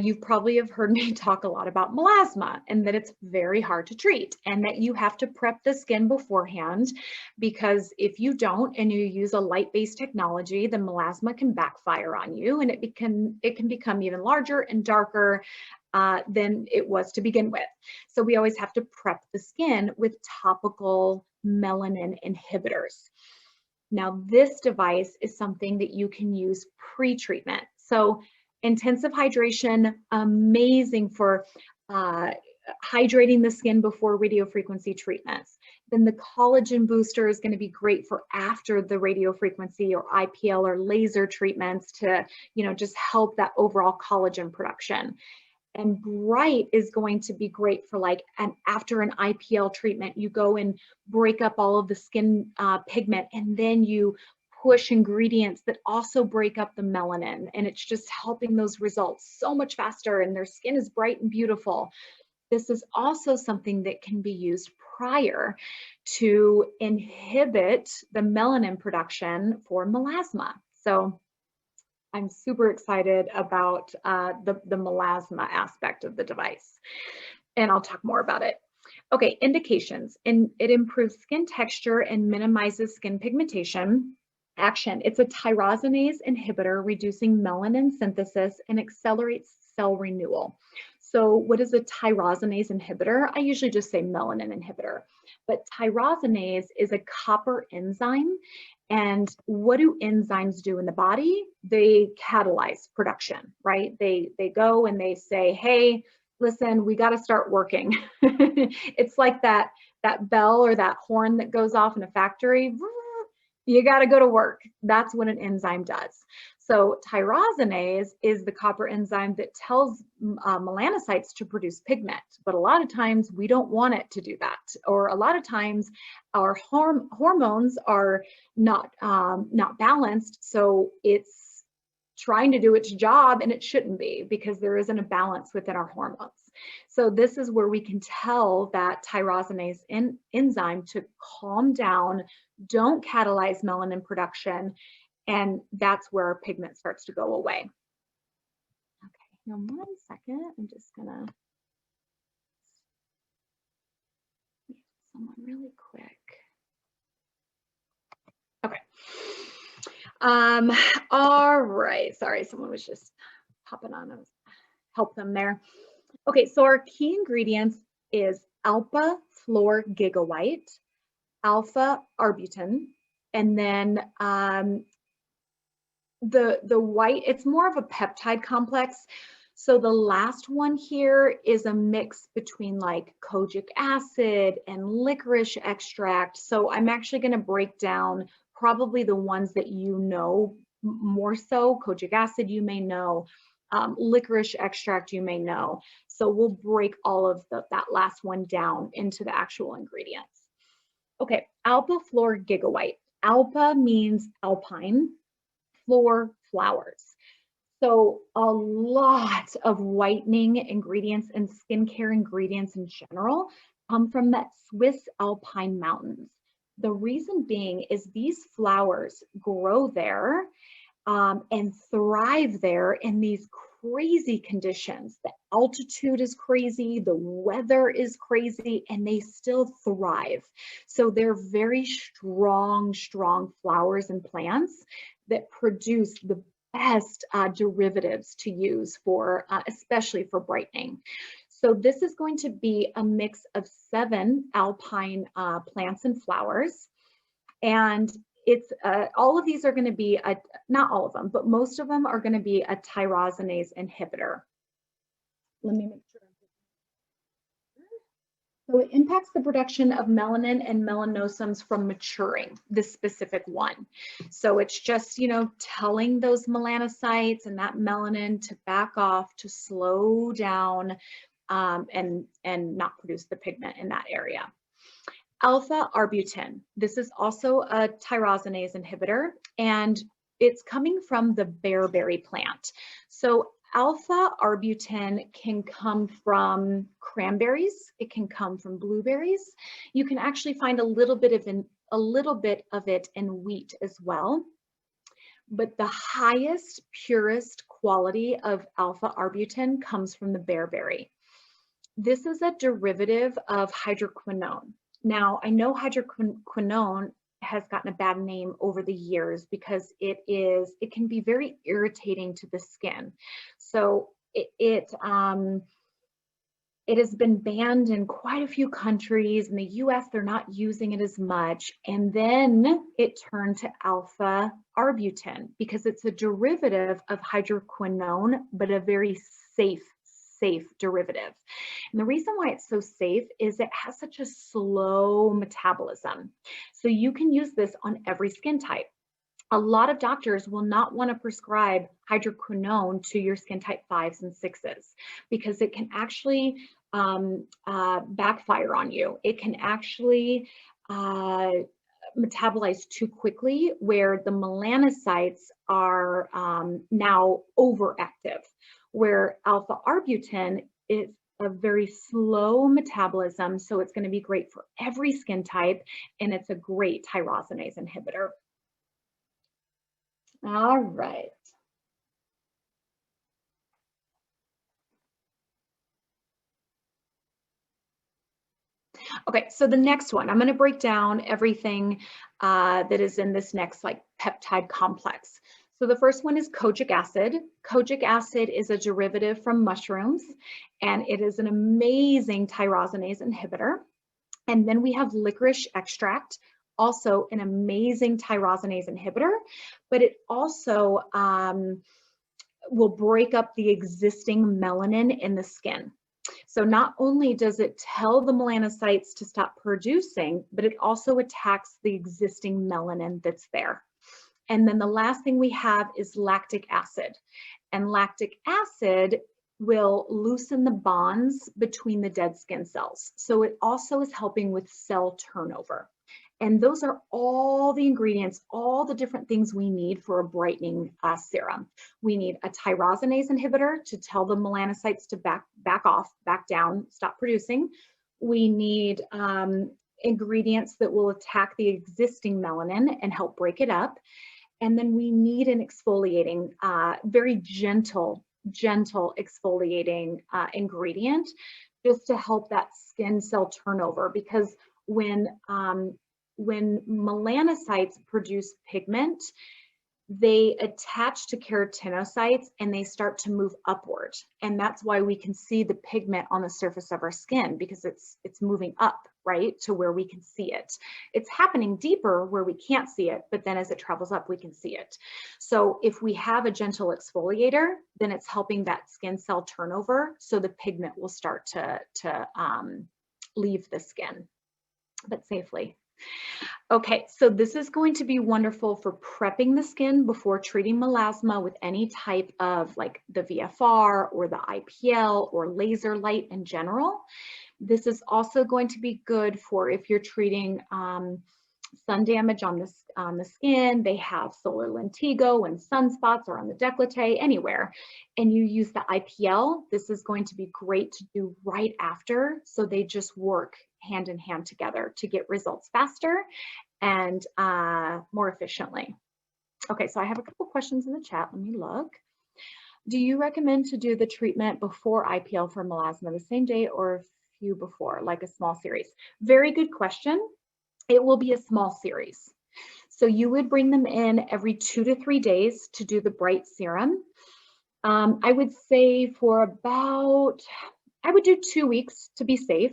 you probably have heard me talk a lot about melasma and that it's very hard to treat and that you have to prep the skin beforehand, because if you don't and you use a light-based technology, the melasma can backfire on you and it can become even larger and darker than it was to begin with. So we always have to prep the skin with topical melanin inhibitors. Now, this device is something that you can use pre-treatment. So intensive hydration, amazing for hydrating the skin before radiofrequency treatments. Then the collagen booster is going to be great for after the radiofrequency or IPL or laser treatments to, just help that overall collagen production. And bright is going to be great for after an IPL treatment, you go and break up all of the skin pigment, and then you push ingredients that also break up the melanin, and it's just helping those results so much faster, and their skin is bright and beautiful. This is also something that can be used prior to inhibit the melanin production for melasma. So I'm super excited about the melasma aspect of the device, and I'll talk more about it. Okay, indications. And it improves skin texture and minimizes skin pigmentation. Action. It's a tyrosinase inhibitor, reducing melanin synthesis and accelerates cell renewal. So what is a tyrosinase inhibitor? I usually just say melanin inhibitor, but tyrosinase is a copper enzyme. And what do enzymes do in the body? They catalyze production, right? They go and they say, hey, listen, we got to start working. It's like that bell or that horn that goes off in a factory. You got to go to work. That's what an enzyme does. So tyrosinase is the copper enzyme that tells melanocytes to produce pigment, but a lot of times we don't want it to do that, or a lot of times our hormones are not balanced, so it's trying to do its job and it shouldn't be, because there isn't a balance within our hormones. So this is where we can tell that tyrosinase enzyme to calm down, don't catalyze melanin production, and that's where our pigment starts to go away. Okay, now 1 second, I'm just gonna get someone really quick. Okay. All right, sorry, someone was just popping on. I was help them there. Okay, so our key ingredients is alpha fluorogigawhite, alpha arbutin, and then the white, it's more of a peptide complex. So the last one here is a mix between like Kojic Acid and licorice extract. So I'm actually going to break down probably the ones that you know more so. Kojic Acid you may know, licorice extract you may know. So we'll break all of that last one down into the actual ingredients. Okay, alpha fluorogigawhite. Alpha means alpine, fluor, flowers. So a lot of whitening ingredients and skincare ingredients in general come from that Swiss alpine mountains. The reason being is these flowers grow there and thrive there in these crazy conditions. The altitude is crazy, the weather is crazy, and they still thrive. So they're very strong flowers and plants that produce the best derivatives to use for, especially for brightening. So this is going to be a mix of 7 alpine plants and flowers. And it's all of these are going to be, not all of them, but most of them are going to be a tyrosinase inhibitor. Let me make sure. So it impacts the production of melanin and melanosomes from maturing, this specific one. So it's just, telling those melanocytes and that melanin to back off, to slow down and not produce the pigment in that area. Alpha arbutin. This is also a tyrosinase inhibitor, and it's coming from the bearberry plant. So alpha arbutin can come from cranberries. It can come from blueberries. You can actually find a little bit a little bit of it in wheat as well. But the highest, purest quality of alpha arbutin comes from the bearberry. This is a derivative of hydroquinone. Now, I know hydroquinone has gotten a bad name over the years because it can be very irritating to the skin. So it has been banned in quite a few countries. In the US, they're not using it as much. And then it turned to alpha arbutin because it's a derivative of hydroquinone, but a very safe derivative. And the reason why it's so safe is it has such a slow metabolism. So you can use this on every skin type. A lot of doctors will not want to prescribe hydroquinone to your skin type 5s and 6s because it can actually backfire on you. It can actually metabolize too quickly where the melanocytes are now overactive, where alpha arbutin is a very slow metabolism, so it's going to be great for every skin type, and it's a great tyrosinase inhibitor. All right. Okay, so the next one, I'm going to break down everything that is in this next like peptide complex. So the first one is Kojic Acid. Kojic Acid is a derivative from mushrooms, and it is an amazing tyrosinase inhibitor. And then we have Licorice Extract, also an amazing tyrosinase inhibitor, but it also will break up the existing melanin in the skin. So not only does it tell the melanocytes to stop producing, but it also attacks the existing melanin that's there. And then the last thing we have is lactic acid. And lactic acid will loosen the bonds between the dead skin cells. So it also is helping with cell turnover. And those are all the ingredients, all the different things we need for a brightening serum. We need a tyrosinase inhibitor to tell the melanocytes to back off, back down, stop producing. We need ingredients that will attack the existing melanin and help break it up. And then we need an exfoliating, very gentle exfoliating ingredient just to help that skin cell turnover, because when melanocytes produce pigment, they attach to keratinocytes and they start to move upward. And that's why we can see the pigment on the surface of our skin, because it's moving up, right, to where we can see it. It's happening deeper where we can't see it, but then as it travels up, we can see it. So if we have a gentle exfoliator, then it's helping that skin cell turnover, so the pigment will start to leave the skin, but safely. Okay, so this is going to be wonderful for prepping the skin before treating melasma with any type of like the VFR or the IPL or laser light in general. This is also going to be good for if you're treating sun damage on the skin. They have solar lentigo and sunspots, or on the décolleté, anywhere, and you use the IPL. This is going to be great to do right after, so they just work hand in hand together to get results faster and more efficiently. Okay, so I have a couple questions in the chat. Let me look. Do you recommend to do the treatment before IPL for melasma the same day or a few before, like a small series? Very good question. It will be a small series. So you would bring them in every 2 to 3 days to do the bright serum. I would say for about, I would do 2 weeks to be safe,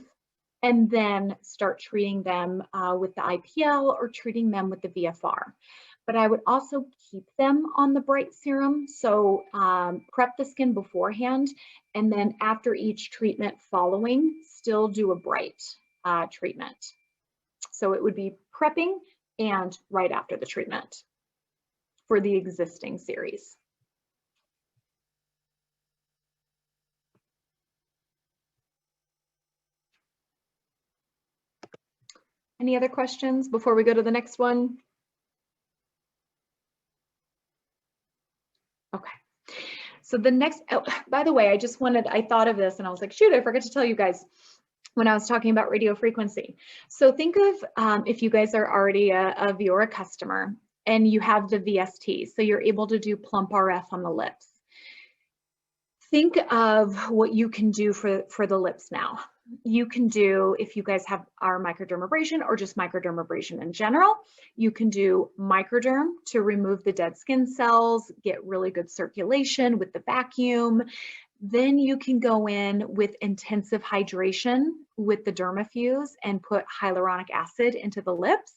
and then start treating them with the IPL or treating them with the VFR. But I would also keep them on the bright serum. So prep the skin beforehand, and then after each treatment following, still do a bright treatment. So it would be prepping and right after the treatment for the existing series. Any other questions before we go to the next one? Okay. So the next, oh, by the way, I thought of this and I was like, shoot, I forgot to tell you guys. when I was talking about radio frequency. So think of if you guys are already a Viora customer and you have the VST, so you're able to do plump RF on the lips. Think of what you can do for the lips now. You can do, if you guys have our microdermabrasion or just microdermabrasion in general, you can do microderm to remove the dead skin cells, get really good circulation with the vacuum. Then you can go in with intensive hydration with the DermaFuse and put hyaluronic acid into the lips.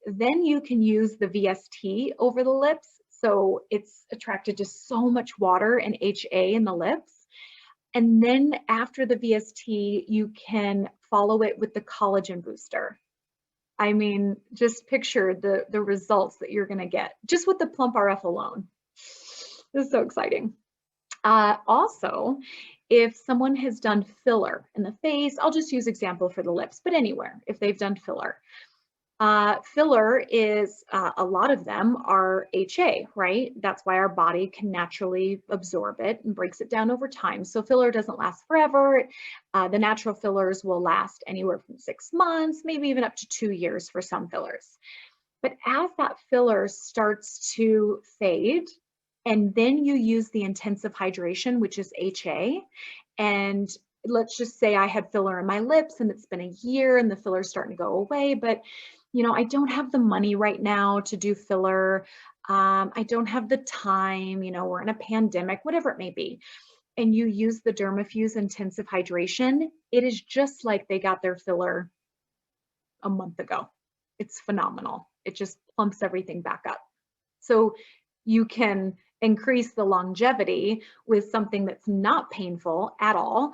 Then you can use the VST over the lips. So it's attracted to so much water and HA in the lips. And then after the VST, you can follow it with the Collagen Booster. I mean, just picture the results that you're gonna get just with the Plump RF alone. This is so exciting. Also, if someone has done filler in the face, I'll just use example for the lips, but anywhere, if they've done filler. Filler is, a lot of them are HA, right? That's why our body can naturally absorb it and breaks it down over time. So filler doesn't last forever. The natural fillers will last anywhere from 6 months, maybe even up to 2 years for some fillers. But as that filler starts to fade, and then you use the intensive hydration, which is HA, and let's just say I had filler in my lips and it's been a year and the filler's starting to go away, but you know, I don't have the money right now to do filler. I don't have the time, you know, we're in a pandemic, whatever it may be. And you use the DermaFuse intensive hydration, it is just like they got their filler a month ago. It's phenomenal. It just plumps everything back up. So you can increase the longevity with something that's not painful at all,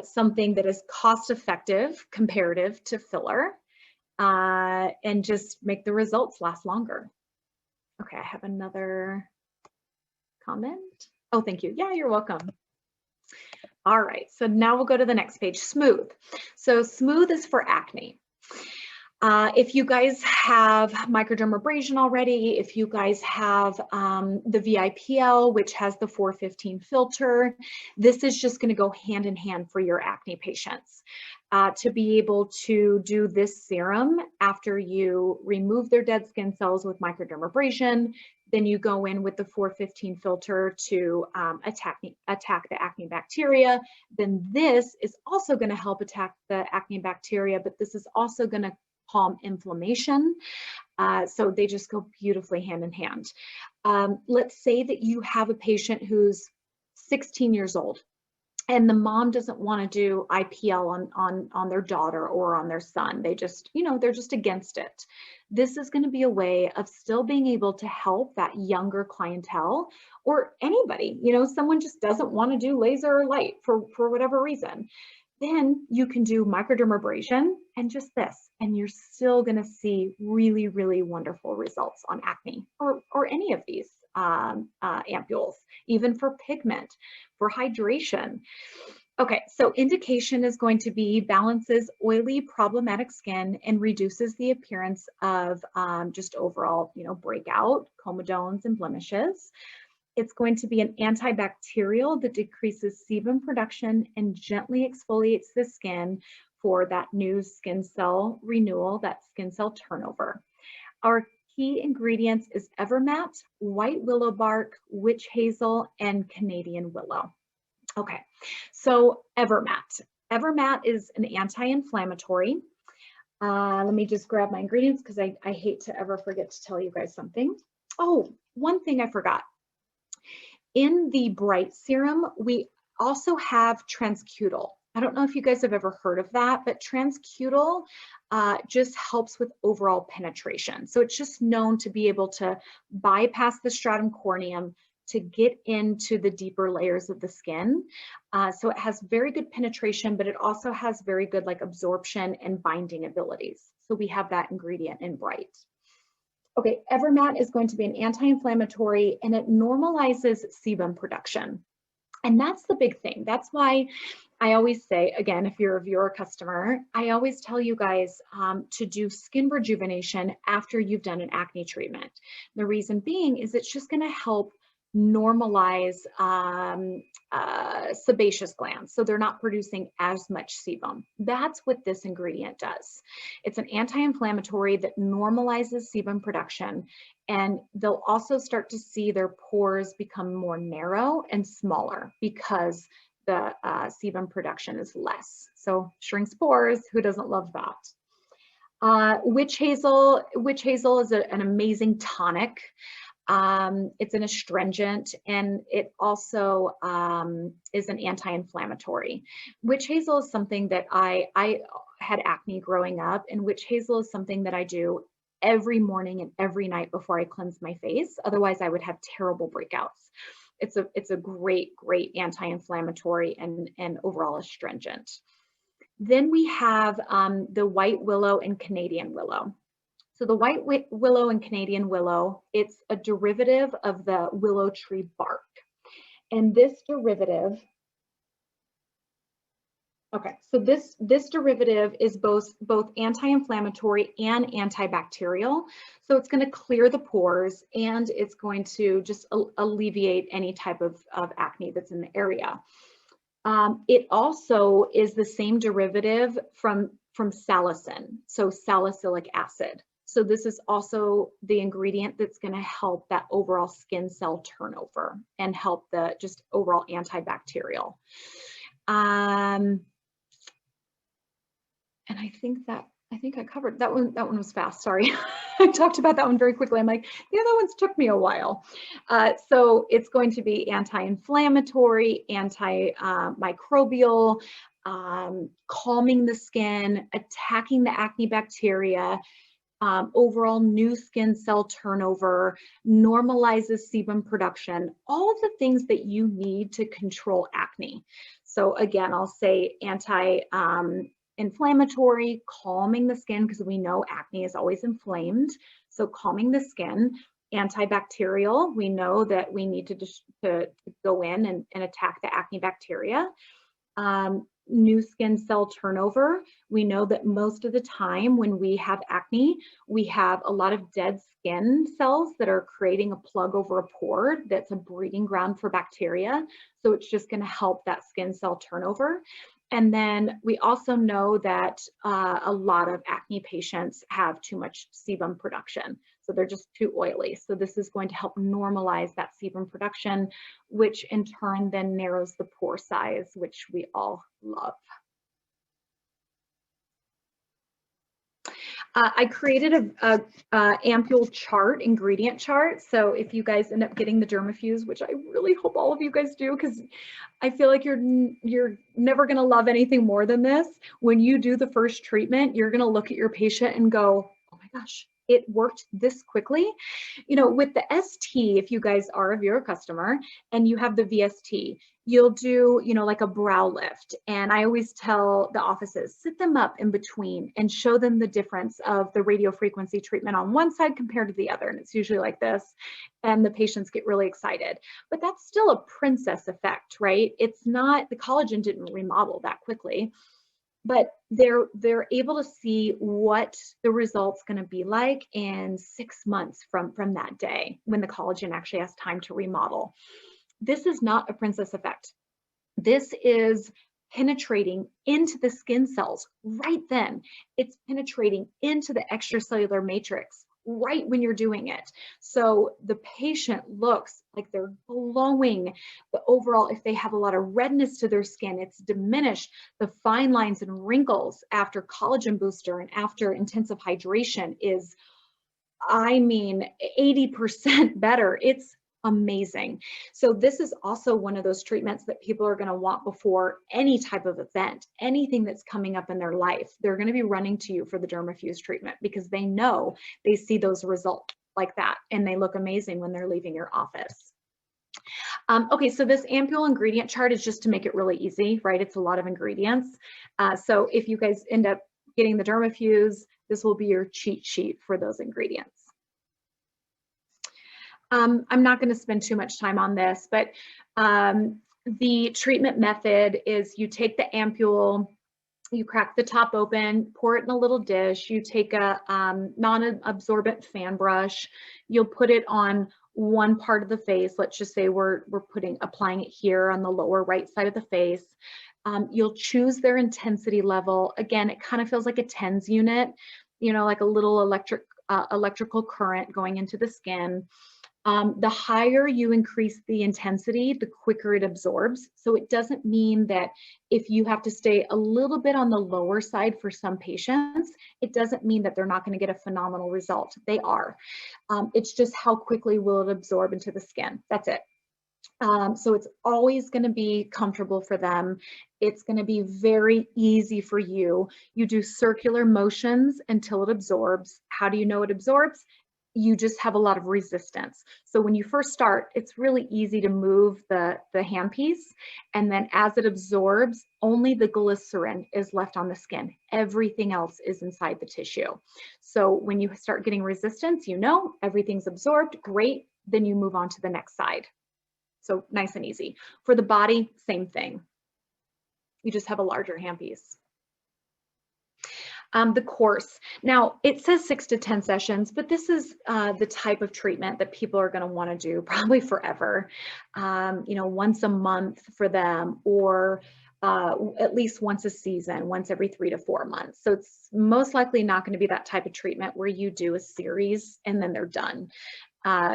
something that is cost effective comparative to filler, and just make the results last longer. Okay, I have another comment. Oh, thank you. Yeah, you're welcome. All right, so now we'll go to the next page, smooth. So smooth is for acne. If you guys have microdermabrasion already, if you guys have the VIPL, which has the 415 filter, this is just going to go hand in hand for your acne patients. To be able to do this serum after you remove their dead skin cells with microdermabrasion, then you go in with the 415 filter to attack the acne bacteria. Then this is also going to help attack the acne bacteria, but this is also going to calm inflammation. So they just go beautifully hand in hand. Let's say that you have a patient who's 16 years old and the mom doesn't want to do IPL on their daughter or on their son. They just, you know, they're just against it. This is going to be a way of still being able to help that younger clientele or anybody, you know, someone just doesn't want to do laser or light for whatever reason. Then you can do microdermabrasion and just this, and you're still going to see really, really wonderful results on acne or any of these ampules, even for pigment, for hydration. Okay, so indication is going to be balances oily, problematic skin and reduces the appearance of just overall, you know, breakout, comedones and blemishes. It's going to be an antibacterial that decreases sebum production and gently exfoliates the skin for that new skin cell renewal, that skin cell turnover. Our key ingredients is Evermatte, white willow bark, witch hazel, and Canadian willow. Okay, so Evermatte. Evermatte is an anti-inflammatory. Let me just grab my ingredients because I hate to ever forget to tell you guys something. Oh, one thing I forgot. In the Bright Serum, we also have transcutal. I don't know if you guys have ever heard of that, but transcutal just helps with overall penetration. So it's just known to be able to bypass the stratum corneum to get into the deeper layers of the skin. So it has very good penetration, but it also has very good like absorption and binding abilities. So we have that ingredient in Bright. Okay, Evermatte is going to be an anti-inflammatory and it normalizes sebum production. And that's the big thing. That's why I always say, again, if you're a Viora customer, I always tell you guys to do skin rejuvenation after you've done an acne treatment. The reason being is it's just going to help normalize sebaceous glands, so they're not producing as much sebum. That's what this ingredient does. It's an anti-inflammatory that normalizes sebum production, and they'll also start to see their pores become more narrow and smaller because the sebum production is less. So shrinks pores, who doesn't love that? Witch hazel is an amazing tonic. It's an astringent, and it also is an anti-inflammatory. Witch hazel is something that I had acne growing up, and witch hazel is something that I do every morning and every night before I cleanse my face. Otherwise, I would have terrible breakouts. It's a great anti-inflammatory and overall astringent. Then we have the white willow and Canadian willow. So the white willow and Canadian willow, it's a derivative of the willow tree bark. And this derivative, so this derivative is both anti-inflammatory and antibacterial. So it's going to clear the pores, and it's going to just alleviate any type of acne that's in the area. It also is the same derivative from salicin, so salicylic acid. So this is also the ingredient that's going to help that overall skin cell turnover and help the just overall antibacterial. And I think I covered that one. That one was fast. Sorry, I talked about that one very quickly. I'm like, the other ones took me a while. So it's going to be anti-inflammatory, antimicrobial, calming the skin, attacking the acne bacteria. Overall new skin cell turnover, normalizes sebum production, all of the things that you need to control acne. So again, I'll say anti-inflammatory, calming the skin, because we know acne is always inflamed. So calming the skin. Antibacterial, we know that we need to go in and attack the acne bacteria. New skin cell turnover. We know that most of the time when we have acne, we have a lot of dead skin cells that are creating a plug over a pore that's a breeding ground for bacteria. So it's just going to help that skin cell turnover. And then we also know that a lot of acne patients have too much sebum production. So they're just too oily. So this is going to help normalize that sebum production, which in turn then narrows the pore size, which we all love. I created a ampule chart, ingredient chart. So if you guys end up getting the DermaFuse, which I really hope all of you guys do, because I feel like you're never going to love anything more than this. When you do the first treatment, you're going to look at your patient and go, oh my gosh, it worked this quickly. You know, with the ST, if you guys are a Viora customer and you have the VST, you'll do, you know, like a brow lift. And I always tell the offices, sit them up in between and show them the difference of the radiofrequency treatment on one side compared to the other. And it's usually like this. And the patients get really excited. But that's still a princess effect, right? It's not, the collagen didn't remodel that quickly. But they're able to see what the result's going to be like in 6 months from that day when the collagen actually has time to remodel. This is not a princess effect. This is penetrating into the skin cells right then. It's penetrating into the extracellular matrix right when you're doing it. So the patient looks like they're glowing. The overall, if they have a lot of redness to their skin, it's diminished. The fine lines and wrinkles after collagen booster and after intensive hydration is, I mean, 80% better. It's amazing. So this is also one of those treatments that people are going to want before any type of event, anything that's coming up in their life. They're going to be running to you for the DermaFuse treatment because they know they see those results like that and they look amazing when they're leaving your office. Okay, so this ampule ingredient chart is just to make it really easy, right? It's a lot of ingredients. So if you guys end up getting the DermaFuse, this will be your cheat sheet for those ingredients. I'm not going to spend too much time on this, but the treatment method is you take the ampule, you crack the top open, pour it in a little dish, you take a non-absorbent fan brush, you'll put it on one part of the face. Let's just say we're applying it here on the lower right side of the face. You'll choose their intensity level. Again, it kind of feels like a TENS unit, you know, like a little electrical current going into the skin. The higher you increase the intensity, the quicker it absorbs. So it doesn't mean that if you have to stay a little bit on the lower side for some patients, it doesn't mean that they're not going to get a phenomenal result. They are. It's just how quickly will it absorb into the skin. That's it. So it's always going to be comfortable for them. It's going to be very easy for you. You do circular motions until it absorbs. How do you know it absorbs? You just have a lot of resistance. So when you first start, it's really easy to move the handpiece, and then as it absorbs, only the glycerin is left on the skin. Everything else is inside the tissue. So when you start getting resistance, you know everything's absorbed, great, then you move on to the next side. So nice and easy. For the body, same thing. You just have a larger handpiece. The course. Now, it says 6 to 10 sessions, but this is the type of treatment that people are going to want to do probably forever. You know, once a month for them, or at least once a season, once every 3 to 4 months. So it's most likely not going to be that type of treatment where you do a series and then they're done,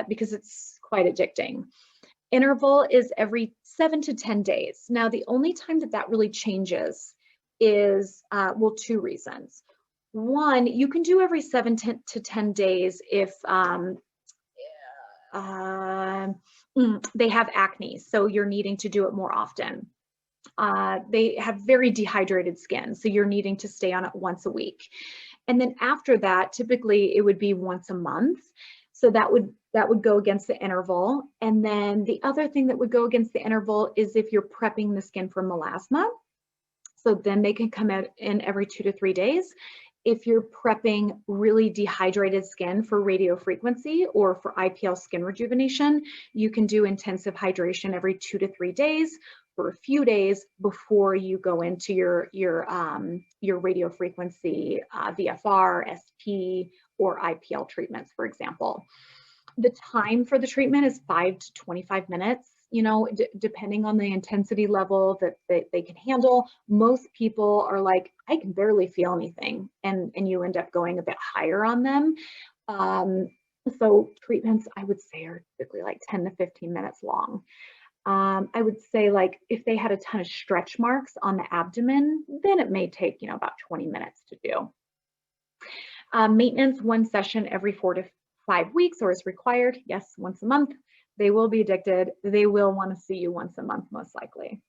because it's quite addicting. Interval is every 7 to 10 days. Now, the only time that really changes is, well, 2 reasons. One, you can do every 7 to 10 days if they have acne, so you're needing to do it more often. They have very dehydrated skin, so you're needing to stay on it once a week. And then after that, typically it would be once a month. So that would go against the interval. And then the other thing that would go against the interval is if you're prepping the skin for melasma. So then they can come in every 2 to 3 days. If you're prepping really dehydrated skin for radiofrequency or for IPL skin rejuvenation, you can do intensive hydration every 2 to 3 days for a few days before you go into your radiofrequency VFR, SP, or IPL treatments, for example. The time for the treatment is 5 to 25 minutes. You know, depending on the intensity level that they can handle. Most people are like, I can barely feel anything, and you end up going a bit higher on them. So treatments, I would say, are typically like 10 to 15 minutes long. I would say, like, if they had a ton of stretch marks on the abdomen, then it may take, you know, about 20 minutes to do. Maintenance, 1 session every 4 to 5 weeks, or is required. Yes, once a month. They will be addicted. They will want to see you once a month, most likely.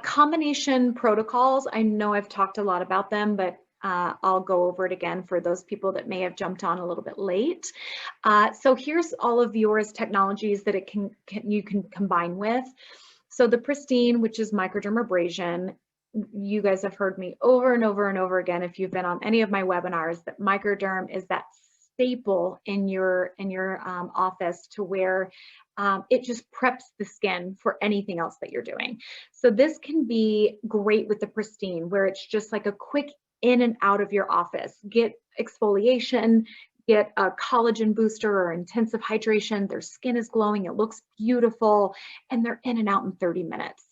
Combination protocols. I know I've talked a lot about them, but I'll go over it again for those people that may have jumped on a little bit late. So here's all of Viora's technologies that you can combine with. So the Pristine, which is microdermabrasion. You guys have heard me over and over and over again, if you've been on any of my webinars, that microderm is that staple in your office, to where it just preps the skin for anything else that you're doing. So this can be great with the Pristine, where it's just like a quick in and out of your office. Get exfoliation, get a collagen booster or intensive hydration. Their skin is glowing, it looks beautiful, and they're in and out in 30 minutes.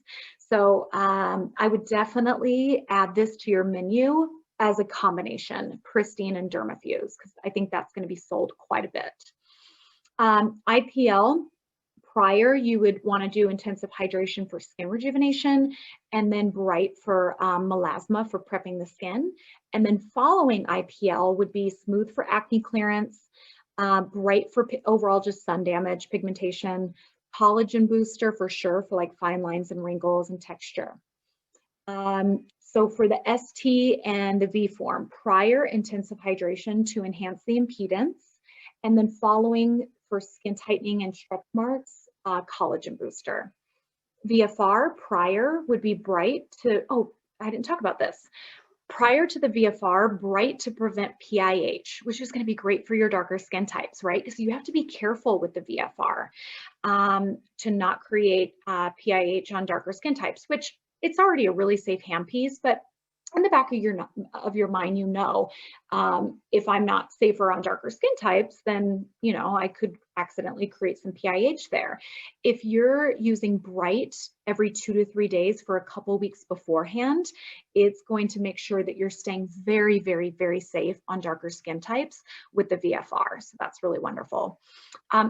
So I would definitely add this to your menu as a combination, Pristine and DermaFuse, because I think that's going to be sold quite a bit. IPL, prior, you would want to do intensive hydration for skin rejuvenation, and then Bright for melasma, for prepping the skin. And then following IPL would be Smooth for acne clearance, Bright for overall just sun damage, pigmentation, Collagen Booster for sure, for like fine lines and wrinkles and texture. So for the ST and the V form, prior intensive hydration to enhance the impedance, and then following for skin tightening and stretch marks, Collagen Booster. VFR prior would be Bright to, oh, I didn't talk about this. Prior to the VFR, Bright to prevent PIH, which is going to be great for your darker skin types, right? Because you have to be careful with the VFR to not create PIH on darker skin types, which it's already a really safe handpiece, but in the back of your mind, if I'm not safer on darker skin types, then, I could accidentally create some PIH there. If you're using Bright every 2 to 3 days for a couple weeks beforehand, it's going to make sure that you're staying very, very, very safe on darker skin types with the VFR. So that's really wonderful.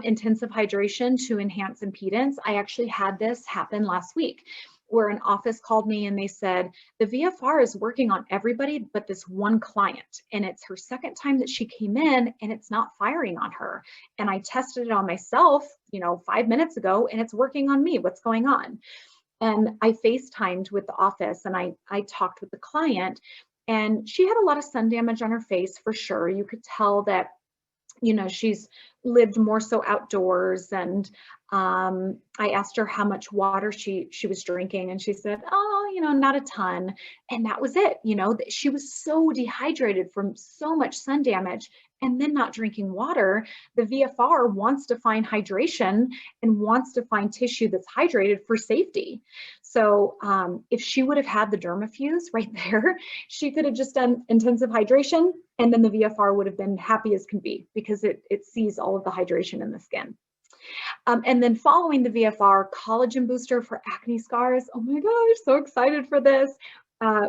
Intensive hydration to enhance impedance. I actually had this happen last week, where an office called me and they said, the VFR is working on everybody but this one client. And it's her second time that she came in and it's not firing on her. And I tested it on myself, 5 minutes ago, and it's working on me. What's going on? And I FaceTimed with the office and I talked with the client, and she had a lot of sun damage on her face for sure. You could tell that, she's lived more so outdoors. And I asked her how much water she was drinking, and she said, oh, not a ton. And that was it. She was so dehydrated from so much sun damage and then not drinking water. The VFR wants to find hydration and wants to find tissue that's hydrated for safety. So if she would have had the DermaFuse right there, she could have just done intensive hydration, and then the VFR would have been happy as can be, because it sees all of the hydration in the skin. And then following the VFR, Collagen Booster for acne scars. Oh my gosh, so excited for this.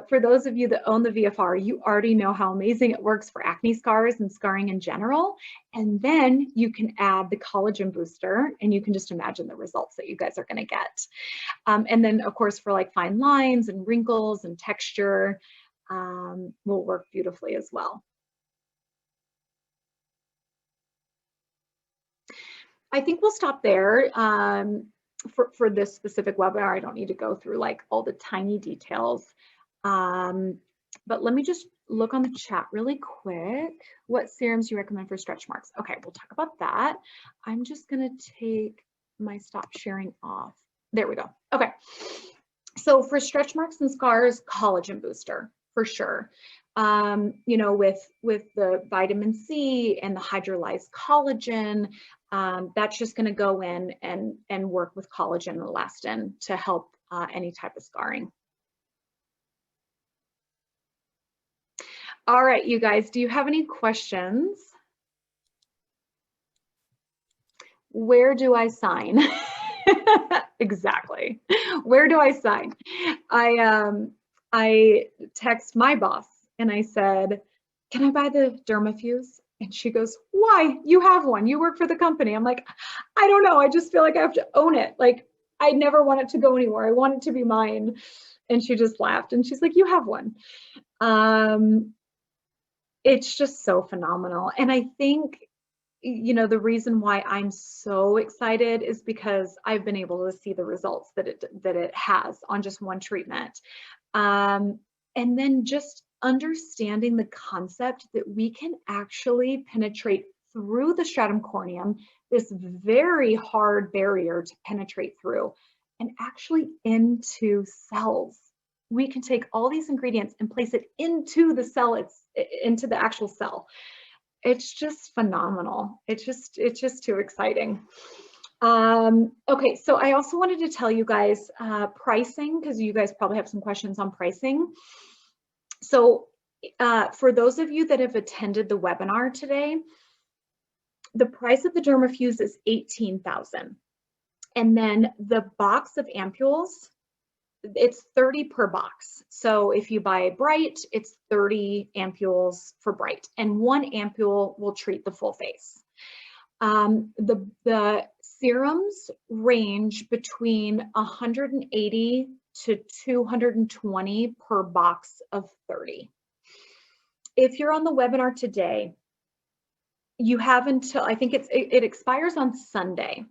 For those of you that own the VFR, you already know how amazing it works for acne scars and scarring in general. And then you can add the Collagen Booster, and you can just imagine the results that you guys are going to get. And then, of course, for like fine lines and wrinkles and texture, will work beautifully as well. I think we'll stop there for this specific webinar. I don't need to go through like all the tiny details. But let me just look on the chat really quick. What serums you recommend for stretch marks? Okay, we'll talk about that. I'm just gonna take my stop sharing off. There we go. Okay, so for stretch marks and scars, Collagen Booster for sure. With the vitamin C and the hydrolyzed collagen, that's just going to go in and work with collagen and elastin to help any type of scarring. All right, you guys, do you have any questions? Where do I sign? Exactly. Where do I sign? I text my boss and I said, can I buy the DermaFuse? And she goes, why? You have one. You work for the company. I'm like, I don't know. I just feel like I have to own it. Like, I never want it to go anywhere. I want it to be mine. And she just laughed and she's like, you have one. It's just so phenomenal. And I think, the reason why I'm so excited is because I've been able to see the results that it has on just one treatment. And then just understanding the concept that we can actually penetrate through the stratum corneum, this very hard barrier to penetrate through, and actually into cells. We can take all these ingredients and place it into the cell, into the actual cell. It's just phenomenal. It's just too exciting. Okay, so I also wanted to tell you guys pricing, because you guys probably have some questions on pricing. So for those of you that have attended the webinar today, the price of the DermaFuse is $18,000. And then the box of ampules, it's 30 per box. So if you buy Bright, it's 30 ampules for Bright, and one ampule will treat the full face. The serums range between 180 to 220 per box of 30. If you're on the webinar today, you have until, I think it expires on Sunday.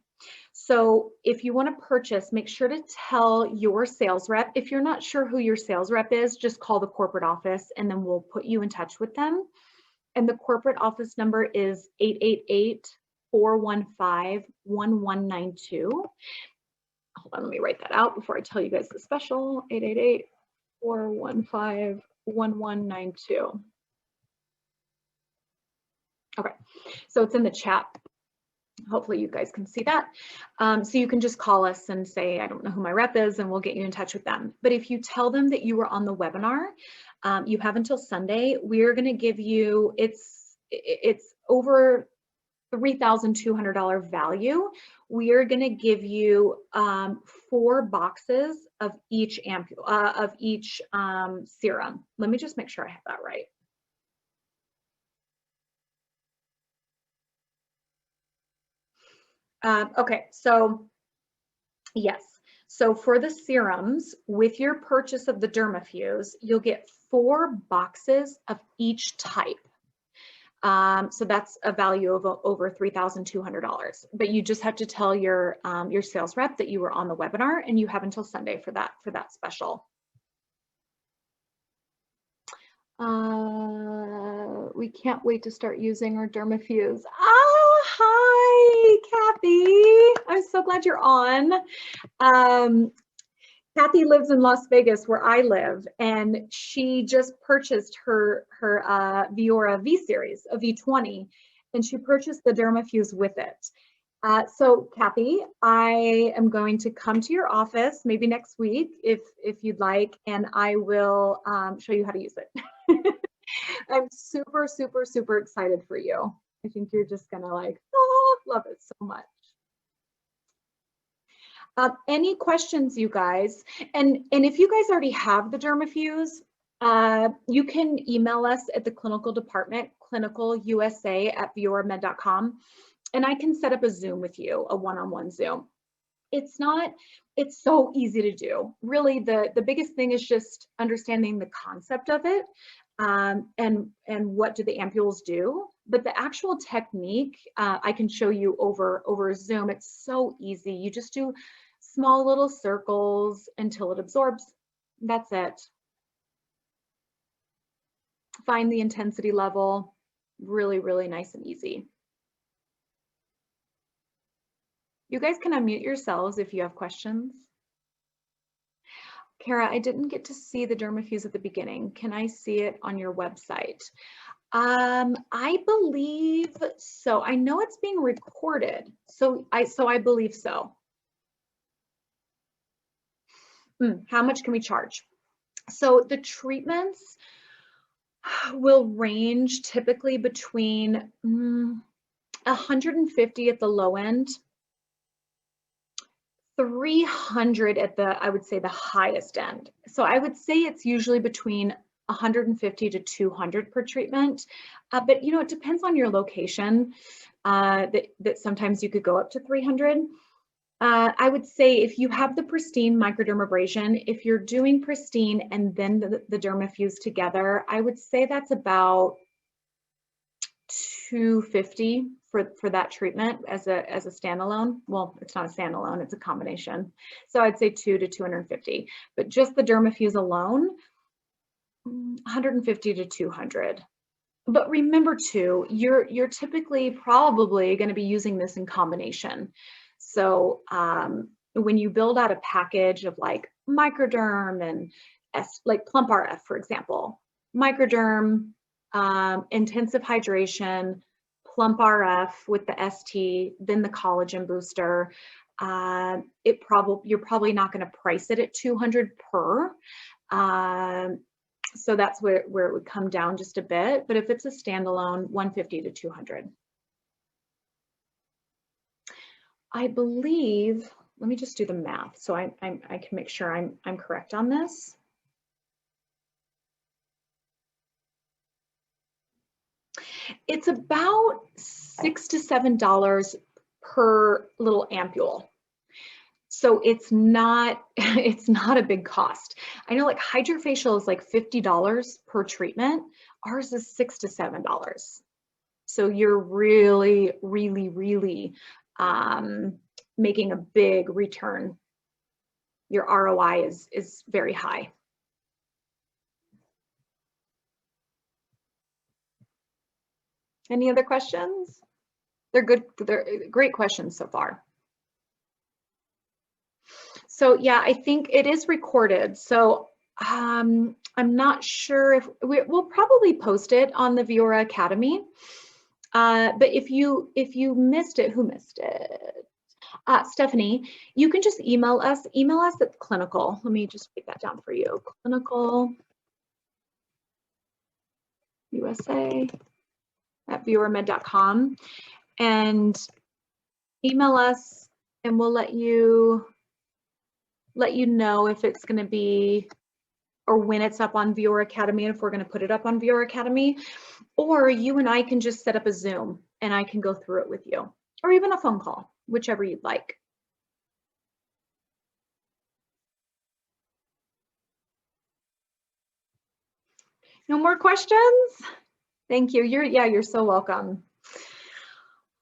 So if you want to purchase, make sure to tell your sales rep. If you're not sure who your sales rep is, just call the corporate office and then we'll put you in touch with them. And the corporate office number is 888-415-1192. Hold on, let me write that out before I tell you guys the special. 888-415-1192. Okay, so it's in the chat. Hopefully you guys can see that. So you can just call us and say, I don't know who my rep is, and we'll get you in touch with them. But if you tell them that you were on the webinar, You have until Sunday. We're going to give you, it's over $3,200 value. We are going to give you 4 boxes of each serum. Let me just make sure I have that right. Okay, so yes. So for the serums, with your purchase of the DermaFuse, you'll get 4 boxes of each type. So that's a value of over $3,200. But you just have to tell your sales rep that you were on the webinar, and you have until Sunday for that special. We can't wait to start using our DermaFuse. Oh, hi, Kathy. I'm so glad you're on. Kathy lives in Las Vegas, where I live, and she just purchased her Viora V series, a V20, and she purchased the DermaFuse with it. So Kathy, I am going to come to your office maybe next week if you'd like, and I will show you how to use it. I'm super, super, super excited for you. I think you're just gonna like, oh, love it so much. Any questions, you guys? And if you guys already have the DermaFuse, you can email us at the clinical department, clinicalusa@vioramed.com, and I can set up a Zoom with you, a one-on-one Zoom. It's so easy to do. Really, the biggest thing is just understanding the concept of it, and what do the ampules do. But the actual technique, I can show you over Zoom. It's so easy. You just do small little circles until it absorbs. That's it. Find the intensity level. Really, really nice and easy. You guys can unmute yourselves if you have questions. Kara, I didn't get to see the DermaFuse at the beginning. Can I see it on your website? I believe so. I know it's being recorded, so I believe so. How much can we charge? So the treatments will range typically between 150 at the low end, 300 at the, I would say, the highest end. So I would say it's usually between 150 to 200 per treatment, but you know, it depends on your location. That sometimes you could go up to 300. I would say if you have the pristine microdermabrasion, if you're doing pristine and then the DermaFuse together, I would say that's about $250 for that treatment as a standalone. Well, it's not a standalone, it's a combination. So I'd say $200 to $250, but just the DermaFuse alone, 150 to 200. But remember too, you're typically probably going to be using this in combination. So when you build out a package of like microderm and like Plump RF, for example, microderm, intensive hydration, Plump RF with the ST, then the Collagen Booster, you're probably not going to price it at 200 per. So that's where it would come down just a bit. But if it's a standalone, 150 to 200. I believe, let me just do the math so I can make sure I'm correct on this. It's about $6 to $7 per little ampule. So it's not a big cost. I know like hydrofacial is like $50 per treatment. Ours is $6 to $7. So you're really, really, really making a big return. Your ROI is very high. Any other questions? They're good. They're great questions so far. So yeah, I think it is recorded. So I'm not sure if we'll probably post it on the Viora Academy. But if you missed it, who missed it? Stephanie, you can just email us. Email us at clinical. Let me just write that down for you. Clinical USA@vioramed.com, and email us, and we'll let you know if it's going to be, or when it's up on Viora Academy, and if we're going to put it up on Viora Academy, or you and I can just set up a Zoom and I can go through it with you, or even a phone call, whichever you'd like. No more questions? Thank you. You're so welcome.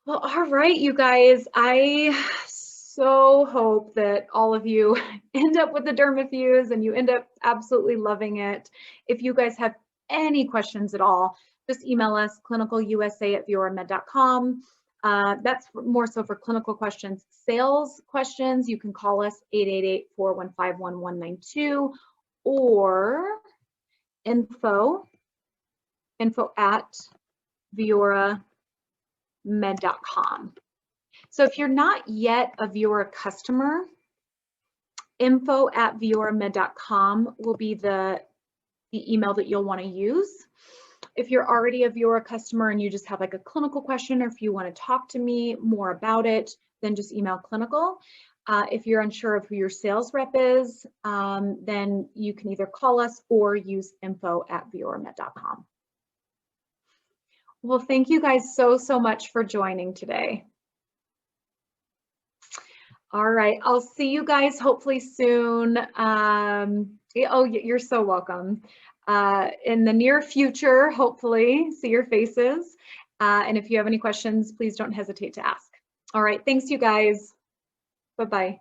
Well, all right, you guys, I so hope that all of you end up with the DermaFuse and you end up absolutely loving it. If you guys have any questions at all, just email us, clinicalusa@vioramed.com. That's more so for clinical questions. Sales questions, you can call us 888-415-1192, or info@vioramed.com. So if you're not yet a Viora customer, info@vioramed.com will be the email that you'll want to use. If you're already a Viora customer and you just have like a clinical question, or if you want to talk to me more about it, then just email clinical. If you're unsure of who your sales rep is, then you can either call us or use info@vioramed.com. Well, thank you guys so much for joining today. All right, I'll see you guys hopefully soon. Oh, you're so welcome. In the near future, hopefully, see your faces. And if you have any questions, please don't hesitate to ask. All right, thanks you guys. Bye-bye.